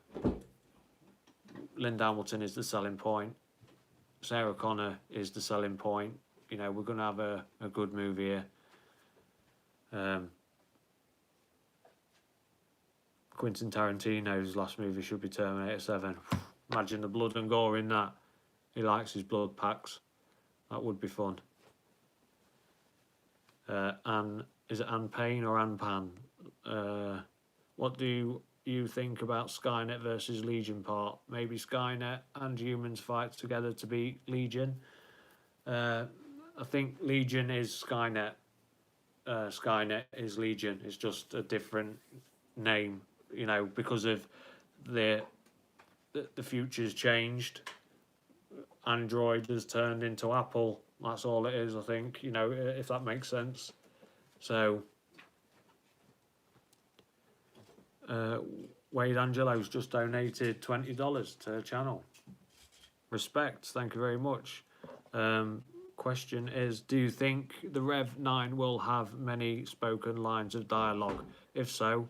Hamilton is the selling point. Sarah Connor is the selling point. You know, we're going to have a good movie here. Quentin Tarantino's last movie should be Terminator 7. Imagine the blood and gore in that. He likes his blood packs. That would be fun. Is it Anne Payne or Anne Pan? What do you think about Skynet versus Legion part? Maybe Skynet and humans fight together to beat Legion. I think Legion is Skynet. Skynet is Legion. It's just a different name, you know, because of the future's changed. Android has turned into Apple. That's all it is, I think, you know, if that makes sense. So, Wade Angelo's just donated $20 to the channel. Respect, thank you very much. Question is, do you think the REV-9 will have many spoken lines of dialogue? If so,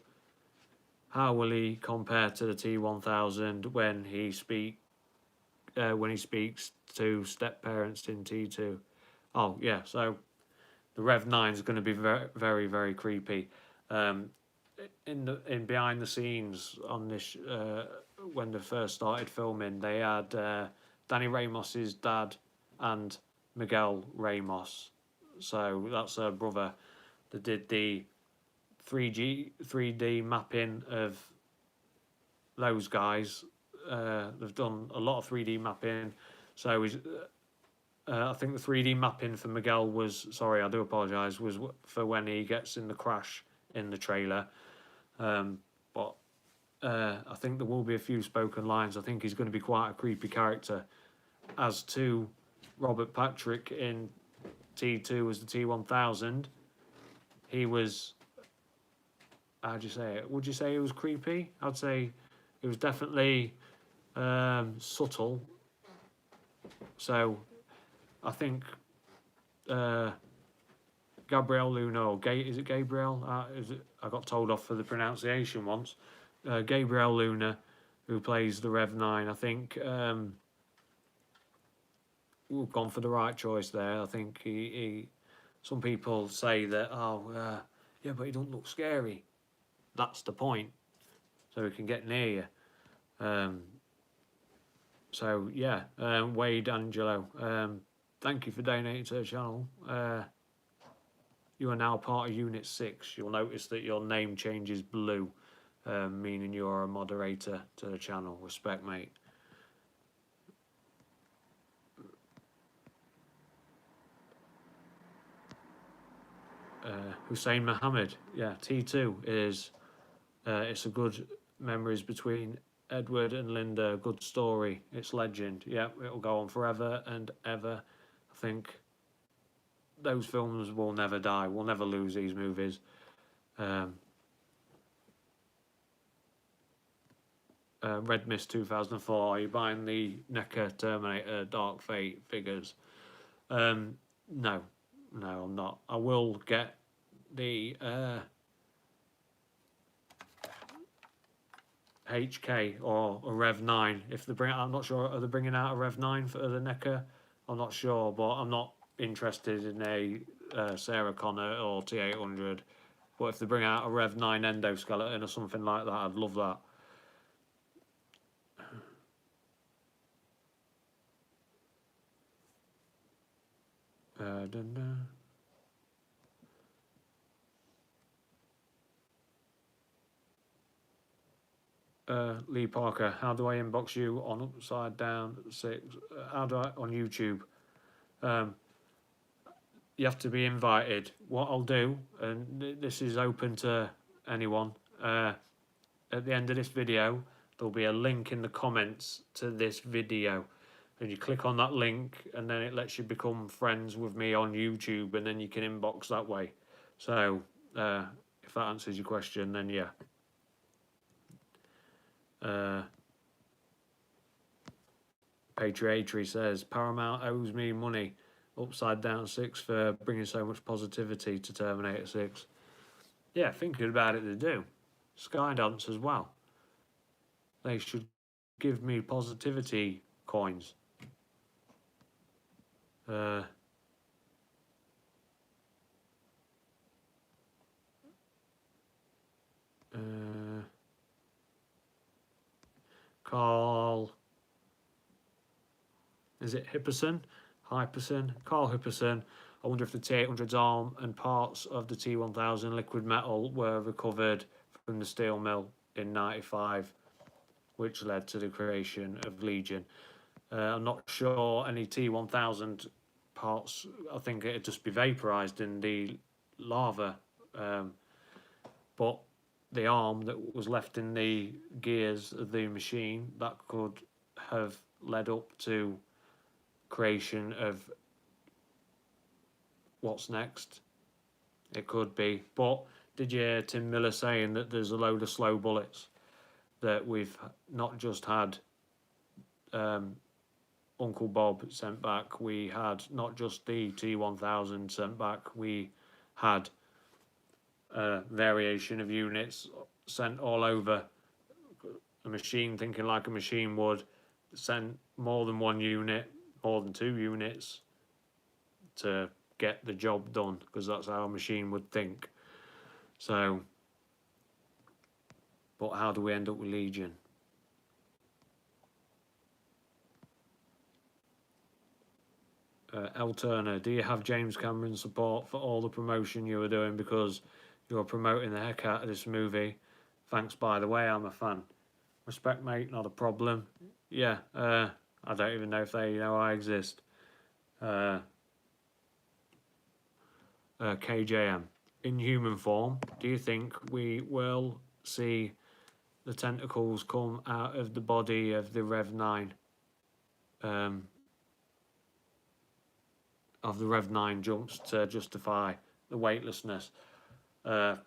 how will he compare to the T1000 when he speaks when he speaks to step parents in T2. Oh yeah, so the REV-9 is going to be very, very, very creepy. In behind the scenes on this, when they first started filming, they had Danny Ramos's dad and Miguel Ramos. So that's her brother. They did the 3D mapping of those guys. They've done a lot of 3D mapping. So I think the 3D mapping for Miguel was, sorry, I do apologise, was for when he gets in the crash in the trailer. But I think there will be a few spoken lines. I think he's going to be quite a creepy character. As to Robert Patrick in T2 as the T1000, he was, how'd you say it? Would you say it was creepy? I'd say it was definitely subtle. So I think Gabriel Luna, or is it Gabriel? I got told off for the pronunciation once. Gabriel Luna, who plays the REV-9, I think we've gone for the right choice there. I think he some people say that, yeah, but he don't look scary. That's the point. So he can get near you. So yeah, Wade Angelo, thank you for donating to the channel. You are now part of Unit 6. You'll notice that your name changes blue, meaning you are a moderator to the channel. Respect, mate. Hussein Mohammed, yeah, T2 is, it's a good memories between Edward and Linda, good story, it's legend, yeah, it'll go on forever and ever. I think those films will never die, we'll never lose these movies. Red Mist 2004, are you buying the NECA Terminator Dark Fate figures? No, I'm not. I will get the HK or a REV-9 if they bring. I'm not sure. Are they bringing out a REV-9 for the NECA? I'm not sure, but I'm not interested in a Sarah Connor or T800. But if they bring out a REV-9 endoskeleton or something like that, I'd love that. Lee Parker, how do I inbox you on Upside Down 6? How do I on YouTube? You have to be invited. What I'll do, and this is open to anyone, at the end of this video, there'll be a link in the comments to this video. And you click on that link, and then it lets you become friends with me on YouTube, and then you can inbox that way. So, if that answers your question, then yeah. Patriatry says, Paramount owes me money. Upside Down 6 for bringing so much positivity to Terminator 6. Yeah, thinking about it, they do. Skydance as well. They should give me positivity coins. Carl, is it Hipperson? Hyperson? Carl Hipperson. I wonder if the T800's arm and parts of the T1000 liquid metal were recovered from the steel mill in '95, which led to the creation of Legion. I'm not sure any T1000 parts, I think it'd just be vaporised in the lava, but the arm that was left in the gears of the machine, that could have led up to creation of what's next. It could be. But did you hear Tim Miller saying that there's a load of slow bullets, that we've not just had Uncle Bob sent back, we had not just the T1000 sent back, we had variation of units sent all over. A machine thinking like a machine would, sent more than one unit, more than 2 units to get the job done, because that's how a machine would think. So, but how do we end up with Legion? L Turner, do you have James Cameron's support for all the promotion you were doing, because you're promoting the heck out of this movie? Thanks, by the way, I'm a fan. Respect, mate, not a problem. Yeah, I don't even know if they know I exist. KJM, in human form, do you think we will see the tentacles come out of the body of the REV-9? Of the REV-9 jumps to justify the weightlessness. The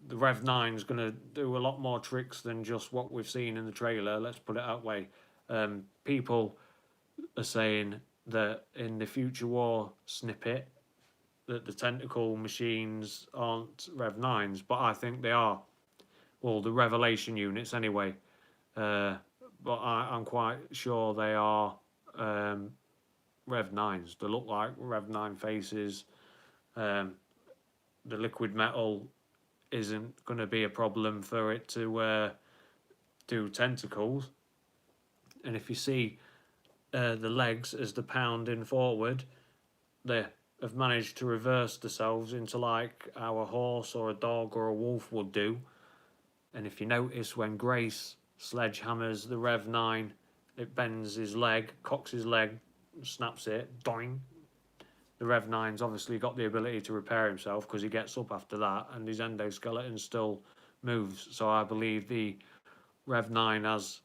REV-9 is going to do a lot more tricks than just what we've seen in the trailer, let's put it that way. People are saying that in the Future War snippet that the tentacle machines aren't REV-9s, but I think they are. Well, the Revelation units anyway. But I'm quite sure they are REV-9s. They look like REV-9 faces. The liquid metal isn't going to be a problem for it to do tentacles. And if you see the legs as they're pounding forward, they have managed to reverse themselves into like our horse or a dog or a wolf would do. And if you notice, when Grace sledgehammers the REV-9, it bends his leg, cocks his leg, snaps it, doing. The REV-9's obviously got the ability to repair himself because he gets up after that, and his endoskeleton still moves. So I believe the REV-9 has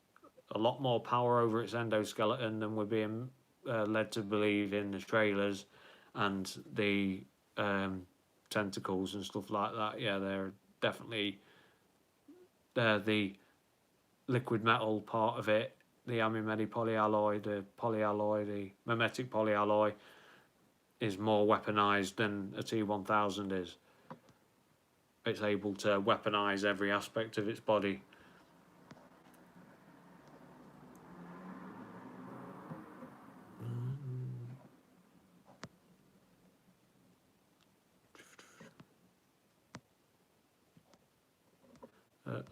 a lot more power over its endoskeleton than we're being led to believe in the trailers, and the tentacles and stuff like that. Yeah, they're definitely the liquid metal part of it, the amimedi polyalloy, the mimetic polyalloy is more weaponized than a T-1000 is. It's able to weaponize every aspect of its body.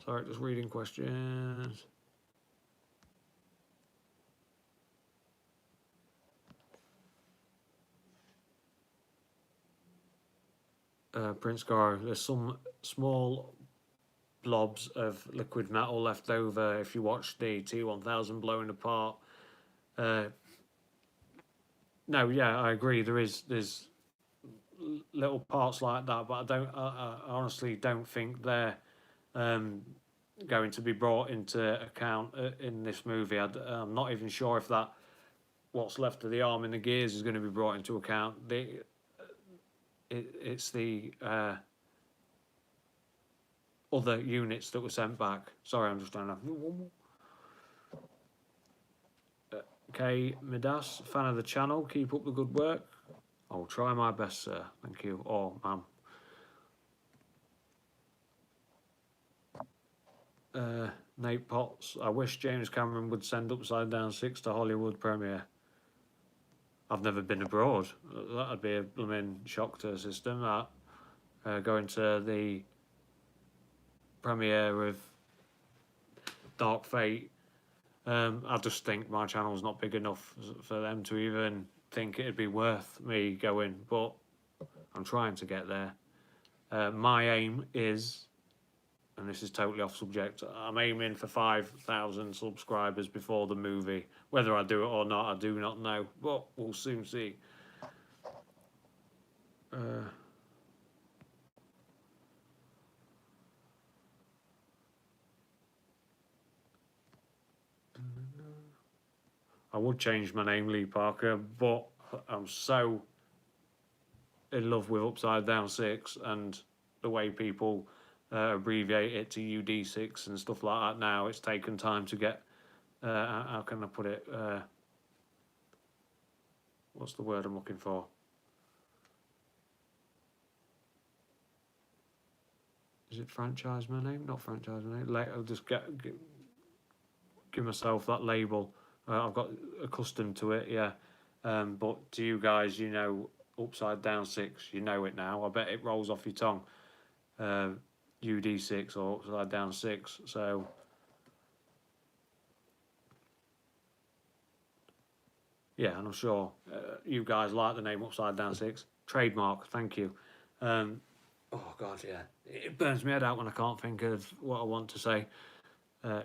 Sorry, just reading questions. Prince Gar, there's some small blobs of liquid metal left over if you watch the T-1000 blowing apart. No, yeah, I agree. There's little parts like that, but I honestly don't think they're going to be brought into account in this movie. I'm not even sure if that what's left of the arm and the gears is going to be brought into account. It's the other units that were sent back. Sorry, I'm just trying to. Okay, Midas, fan of the channel. Keep up the good work. I'll try my best, sir. Thank you. Or ma'am. Nate Potts, I wish James Cameron would send Upside Down 6 to Hollywood premiere. I've never been abroad. That'd be a blooming shock to the system, that. Going to the premiere of Dark Fate. I just think my channel's not big enough for them to even think it'd be worth me going, but I'm trying to get there. My aim is, and this is totally off subject, I'm aiming for 5,000 subscribers before the movie. Whether I do it or not, I do not know, but we'll soon see. I would change my name, Lee Parker, but I'm so in love with Upside Down 6 and the way people abbreviate it to UD6 and stuff like that now. It's taken time to get, how can I put it, what's the word I'm looking for? Is it franchise my name? Not franchise my name. I'll just get give myself that label. I've got accustomed to it, yeah. But to you guys, you know, upside down 6, you know it now. I bet it rolls off your tongue. UD6 or upside down 6. So yeah, and I'm sure you guys like the name upside down 6. Trademark, thank you. Oh God, yeah, it burns my head out when I can't think of what I want to say.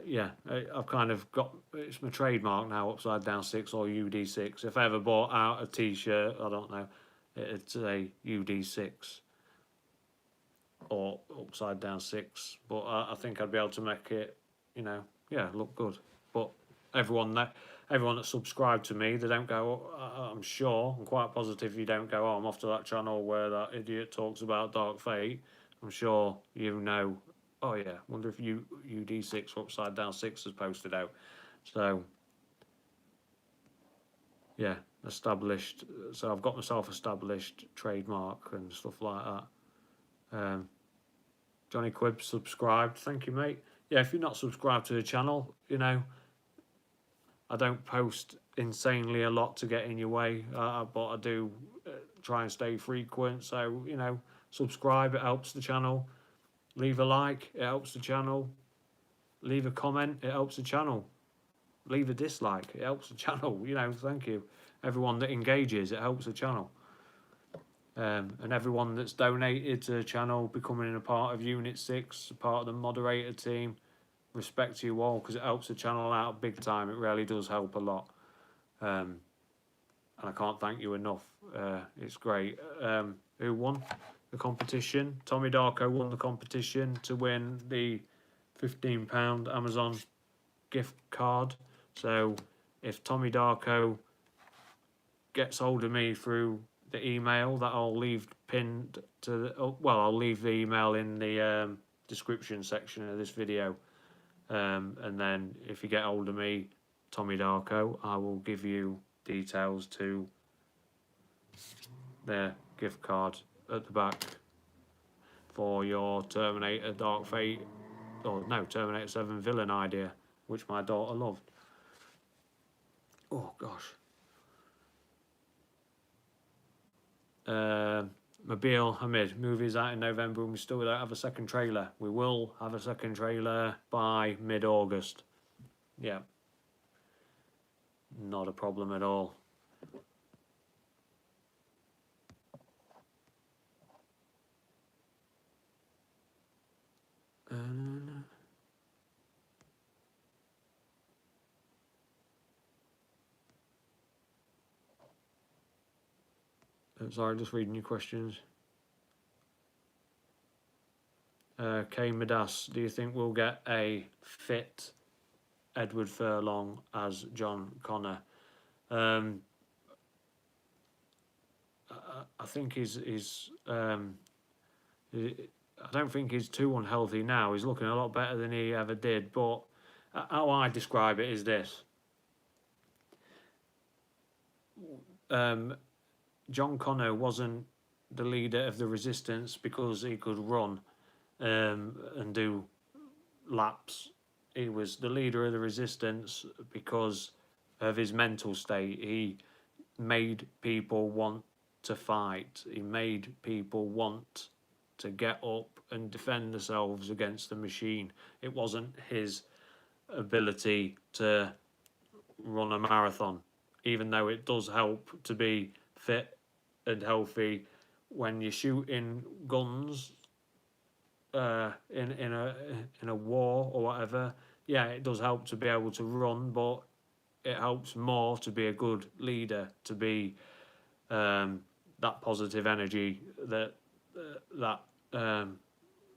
Yeah, I've kind of got, it's my trademark now, upside down 6 or UD6. If I ever bought out a t-shirt, I don't know, it'd say UD6 or upside down 6. But I think I'd be able to make it, you know, yeah, look good. But everyone that subscribed to me, they don't go, I'm sure, I'm quite positive you don't go, oh, I'm off to that channel where that idiot talks about Dark Fate. I'm sure you know, oh yeah, wonder if UD6 or upside down 6 has posted out. So yeah, established. So I've got myself established trademark and stuff like that. Johnny Quibb subscribed, thank you, mate. Yeah, if you're not subscribed to the channel, you know, I don't post insanely a lot to get in your way, but I do try and stay frequent. So, you know, subscribe, it helps the channel. Leave a like, it helps the channel. Leave a comment, it helps the channel. Leave a dislike, it helps the channel. You know, thank you. Everyone that engages, it helps the channel. And everyone that's donated to the channel, becoming a part of Unit 6, a part of the moderator team, respect to you all, because it helps the channel out big time. It really does help a lot. And I can't thank you enough. It's great. Who won the competition? Tommy Darko won the competition to win the £15 Amazon gift card. So if Tommy Darko gets hold of me through the email that I'll leave pinned to the, well, I'll leave the email in the description section of this video. And then if you get hold of me, Tommy Darko, I will give you details to their gift card at the back for your Terminator Dark Fate, or no, Terminator 7 villain idea, which my daughter loved. Oh gosh. Mobile Hamid, movie's out in November and we still don't have a second trailer. We will have a second trailer by mid-August. Yeah. Not a problem at all. Sorry, just reading your questions. K Midas, do you think we'll get a fit Edward Furlong as John Connor? I think he's I don't think he's too unhealthy now. He's looking a lot better than he ever did. But how I describe it is this. John Connor wasn't the leader of the resistance because he could run and do laps. He was the leader of the resistance because of his mental state. He made people want to fight. He made people want to get up and defend themselves against the machine. It wasn't his ability to run a marathon, even though it does help to be fit and healthy when you're shooting guns in a war or whatever. Yeah, it does help to be able to run, but it helps more to be a good leader, to be that positive energy, that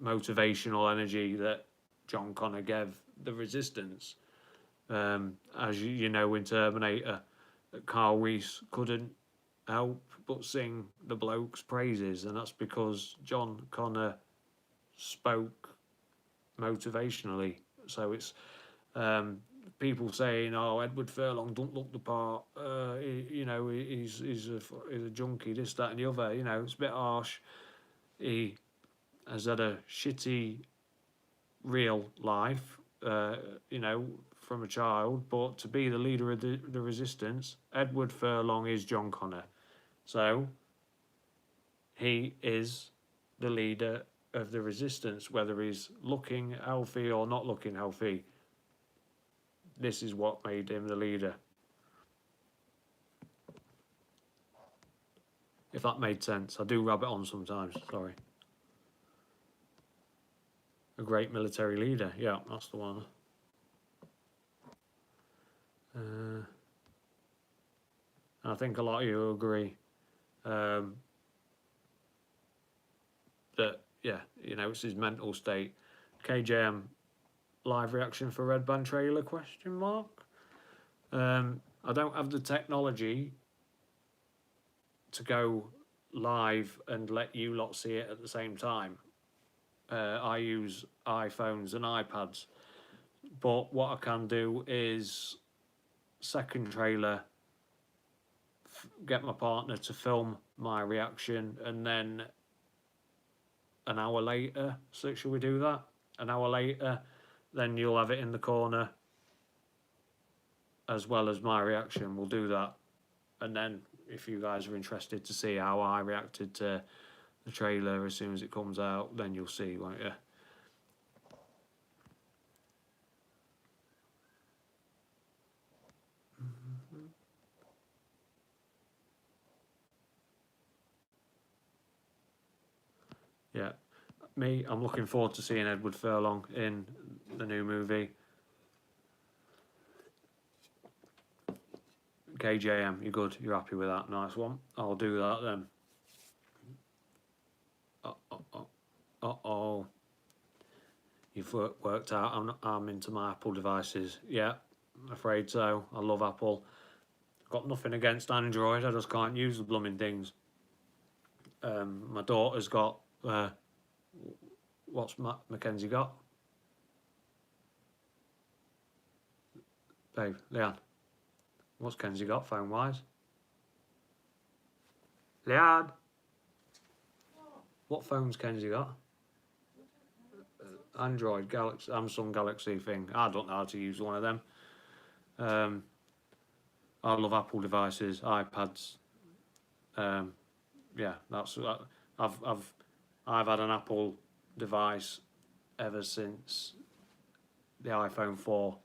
motivational energy that John Connor gave the resistance. As you know, in Terminator, Carl Weiss couldn't help but sing the bloke's praises, and that's because John Connor spoke motivationally. So it's people saying, "Oh, Edward Furlong don't look the part. You know, he's a junkie, this, that, and the other." You know, it's a bit harsh. He has had a shitty real life. You know, from a child, but to be the leader of the resistance, Edward Furlong is John Connor. So he is the leader of the resistance, whether he's looking healthy or not looking healthy. This is what made him the leader. If that made sense. I do rabbit on sometimes, sorry. A great military leader, yeah, that's the one. I think a lot of you will agree that, yeah, you know, it's his mental state. KJM, live reaction for Red Band trailer, question mark? I don't have the technology to go live and let you lot see it at the same time. I use iPhones and iPads, but what I can do is second trailer, get my partner to film my reaction, and then an hour later, so shall we do that? An hour later, then you'll have it in the corner as well as my reaction. We'll do that, and then if you guys are interested to see how I reacted to the trailer as soon as it comes out, then you'll see, won't you? Yeah, me, I'm looking forward to seeing Edward Furlong in the new movie. KJM, you're good, you're happy with that, nice one. I'll do that then. Uh-oh. You've worked out I'm into my Apple devices. Yeah, I'm afraid so. I love Apple. Got nothing against Android, I just can't use the blooming things. My daughter's got... what's Mackenzie got? Babe, Leanne. What's Kenzie got phone-wise? Leanne! What phone's Kenzie got? Android, Galaxy, Samsung Galaxy thing. I don't know how to use one of them. I love Apple devices, iPads. Yeah, that's... I've had an Apple device ever since the iPhone 4.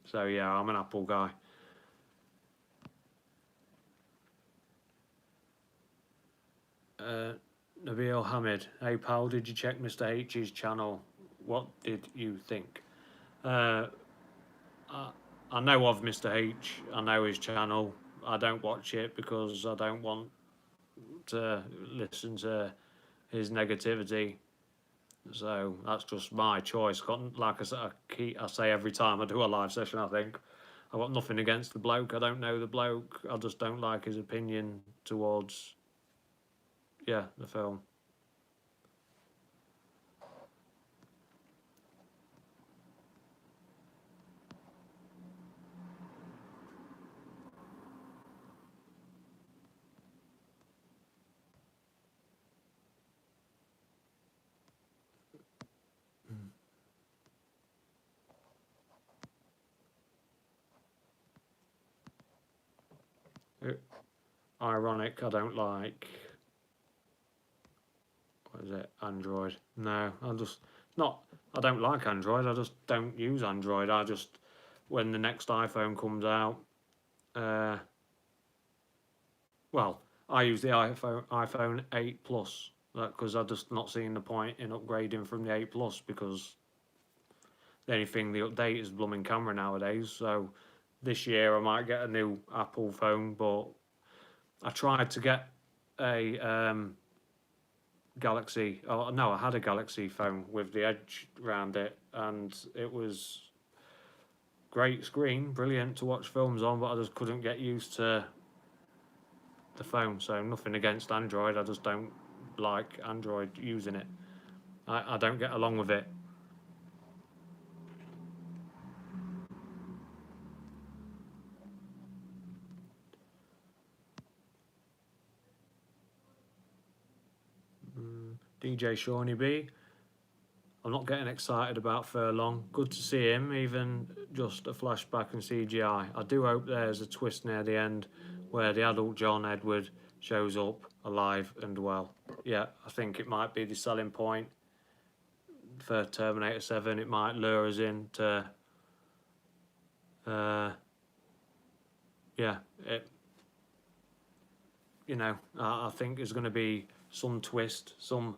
So yeah, I'm an Apple guy. Nabil Hamid, hey pal, did you check Mr. H's channel? What did you think? I know of Mr. H, I know his channel. I don't watch it because I don't want to listen to his negativity. So that's just my choice. Like I say every time I do a live session, I think I've got nothing against the bloke. I don't know the bloke. I just don't like his opinion towards, yeah, the film. Ironic, I don't like, what is it, Android. No, I don't like Android, I just don't use Android. I just, when the next iPhone comes out, well, I use the iPhone 8 Plus, because I've just not seen the point in upgrading from the 8 Plus, because the only thing they update is blooming camera nowadays. So this year I might get a new Apple phone, but I tried to get a Galaxy. Oh no, I had a Galaxy phone with the edge around it, and it was great screen, brilliant to watch films on, but I just couldn't get used to the phone. So nothing against Android, I just don't like Android using it. I don't get along with it. DJ Shawnee B, I'm not getting excited about Furlong. Good to see him, even just a flashback and CGI. I do hope there's a twist near the end where the adult John Edward shows up alive and well. Yeah, I think it might be the selling point for Terminator 7. It might lure us into, yeah, it. You know, I think there's going to be some twist, some.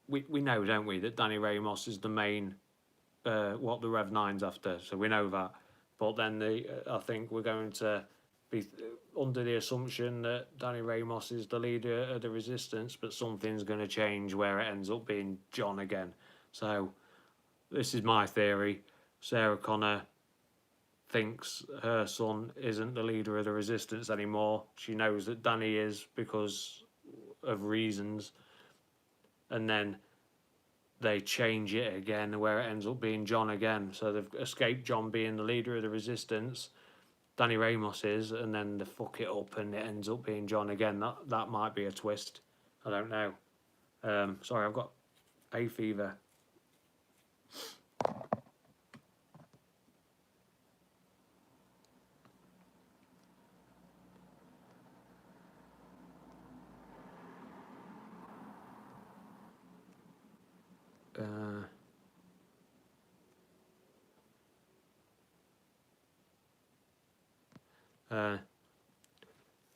We know, don't we, that Danny Ramos is the main, what the Rev-9's after, so we know that. But then I think we're going to be under the assumption that Danny Ramos is the leader of the resistance, but something's going to change where it ends up being John again. So this is my theory. Sarah Connor thinks her son isn't the leader of the resistance anymore. She knows that Danny is because of reasons, and then they change it again where it ends up being John again. So they've escaped John being the leader of the resistance, Danny Ramos is, and then they fuck it up and it ends up being John again. That might be a twist. I don't know. Sorry, I've got hay fever.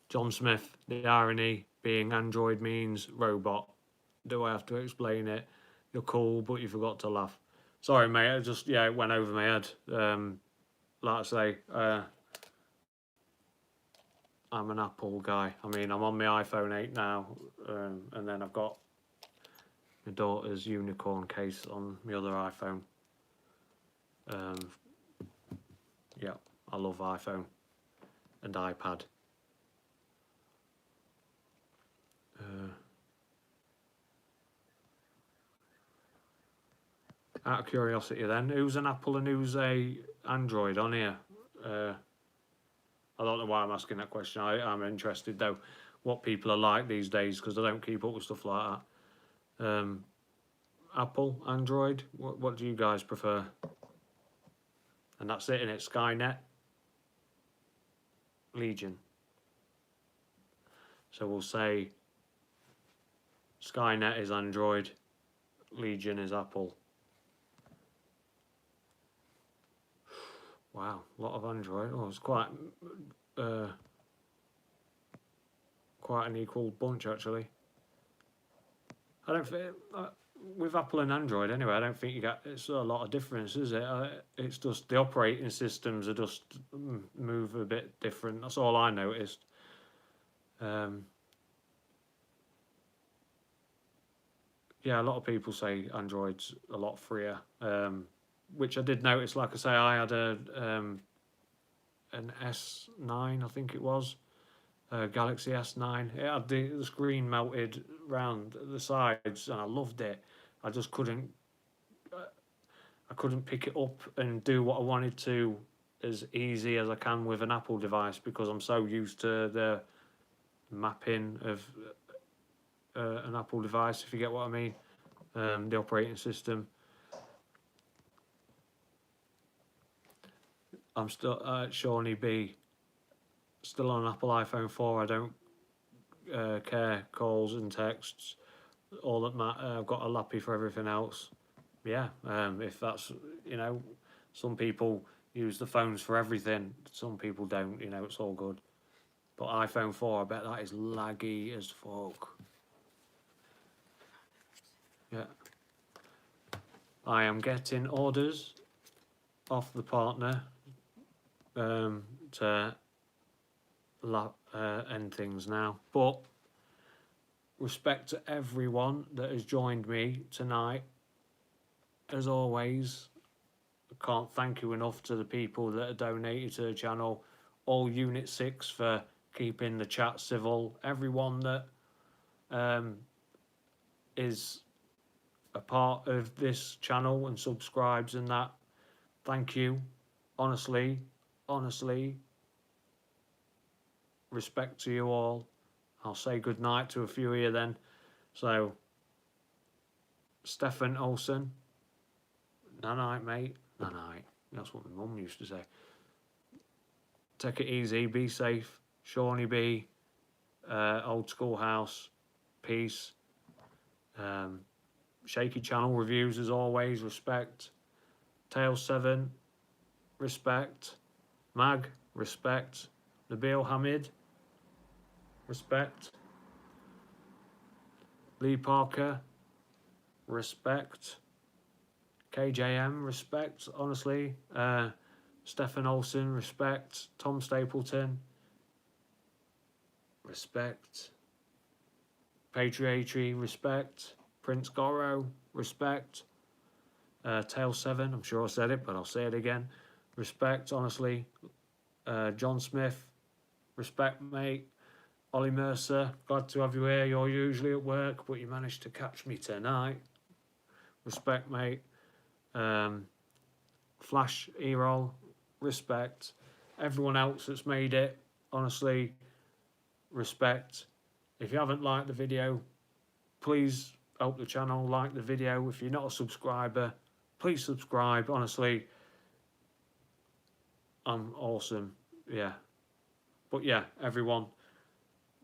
John Smith, the irony being android means robot. Do I have to explain it? You're cool, but you forgot to laugh. Sorry, mate. I just, it went over my head. Like I say, I'm an Apple guy. I mean, I'm on my iPhone 8 now, and then I've got my daughter's unicorn case on my other iPhone. Yeah, I love iPhone and iPad. Out of curiosity, then, who's an Apple and who's a Android on here? I don't know why I'm asking that question. I'm interested though, what people are like these days, because I don't keep up with stuff like that. Apple, Android, what do you guys prefer? And that's it, innit? Skynet, Legion. So we'll say Skynet is Android, Legion is Apple. Wow, a lot of Android. Oh, it's quite an equal bunch actually. I don't think with Apple and Android anyway. I don't think you get it's a lot of difference, is it? It's just the operating systems are just move a bit different. That's all I noticed. Yeah, a lot of people say Android's a lot freer. Which I did notice. Like I say, I had an S9, I think it was, Galaxy S9. It had the screen melted round the sides, and I loved it. I just couldn't. I couldn't pick it up and do what I wanted to as easy as I can with an Apple device because I'm so used to the mapping of an Apple device. If you get what I mean, the operating system. I'm still Shawnee B. Still on an Apple iPhone 4. I don't care calls and texts. All that matter. I've got a lappy for everything else. Yeah. If that's some people use the phones for everything. Some people don't. It's all good. But iPhone 4, I bet that is laggy as fuck. Yeah. I am getting orders off the partner to end things now. But respect to everyone that has joined me tonight. As always, I can't thank you enough to the people that have donated to the channel. All Unit 6 for keeping the chat civil. Everyone that is a part of this channel and subscribes and that. Thank you. Honestly, respect to you all. I'll say good night to a few of you then. So, Stefan Olsen. Night, mate. Night. That's what my mum used to say. Take it easy, be safe. Shawnee B, Old School House, peace. Shaky Channel reviews as always, respect. Tail 7, respect. Mag, respect. Nabil Hamid, respect. Lee Parker, respect. KJM, respect, honestly. Stefan Olsen, respect. Tom Stapleton, respect. Patriotry, respect. Prince Goro, respect. Tail 7, I'm sure I said it, but I'll say it again. Respect, honestly. John Smith, respect, mate. Ollie Mercer, glad to have you here. You're usually at work, but you managed to catch me tonight. Respect, mate. Flash E-roll, respect. Everyone else that's made it, honestly, respect. If you haven't liked the video, please help the channel, like the video. If you're not a subscriber, please subscribe. Honestly, I'm awesome. Yeah. But yeah, everyone,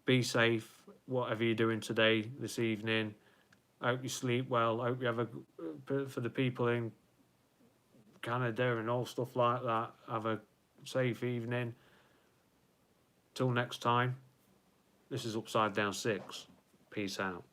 be safe, whatever you're doing today, this evening. I hope you sleep well. I hope you have for the people in Canada and all stuff like that, have a safe evening. Till next time, this is Upside Down 6. Peace out.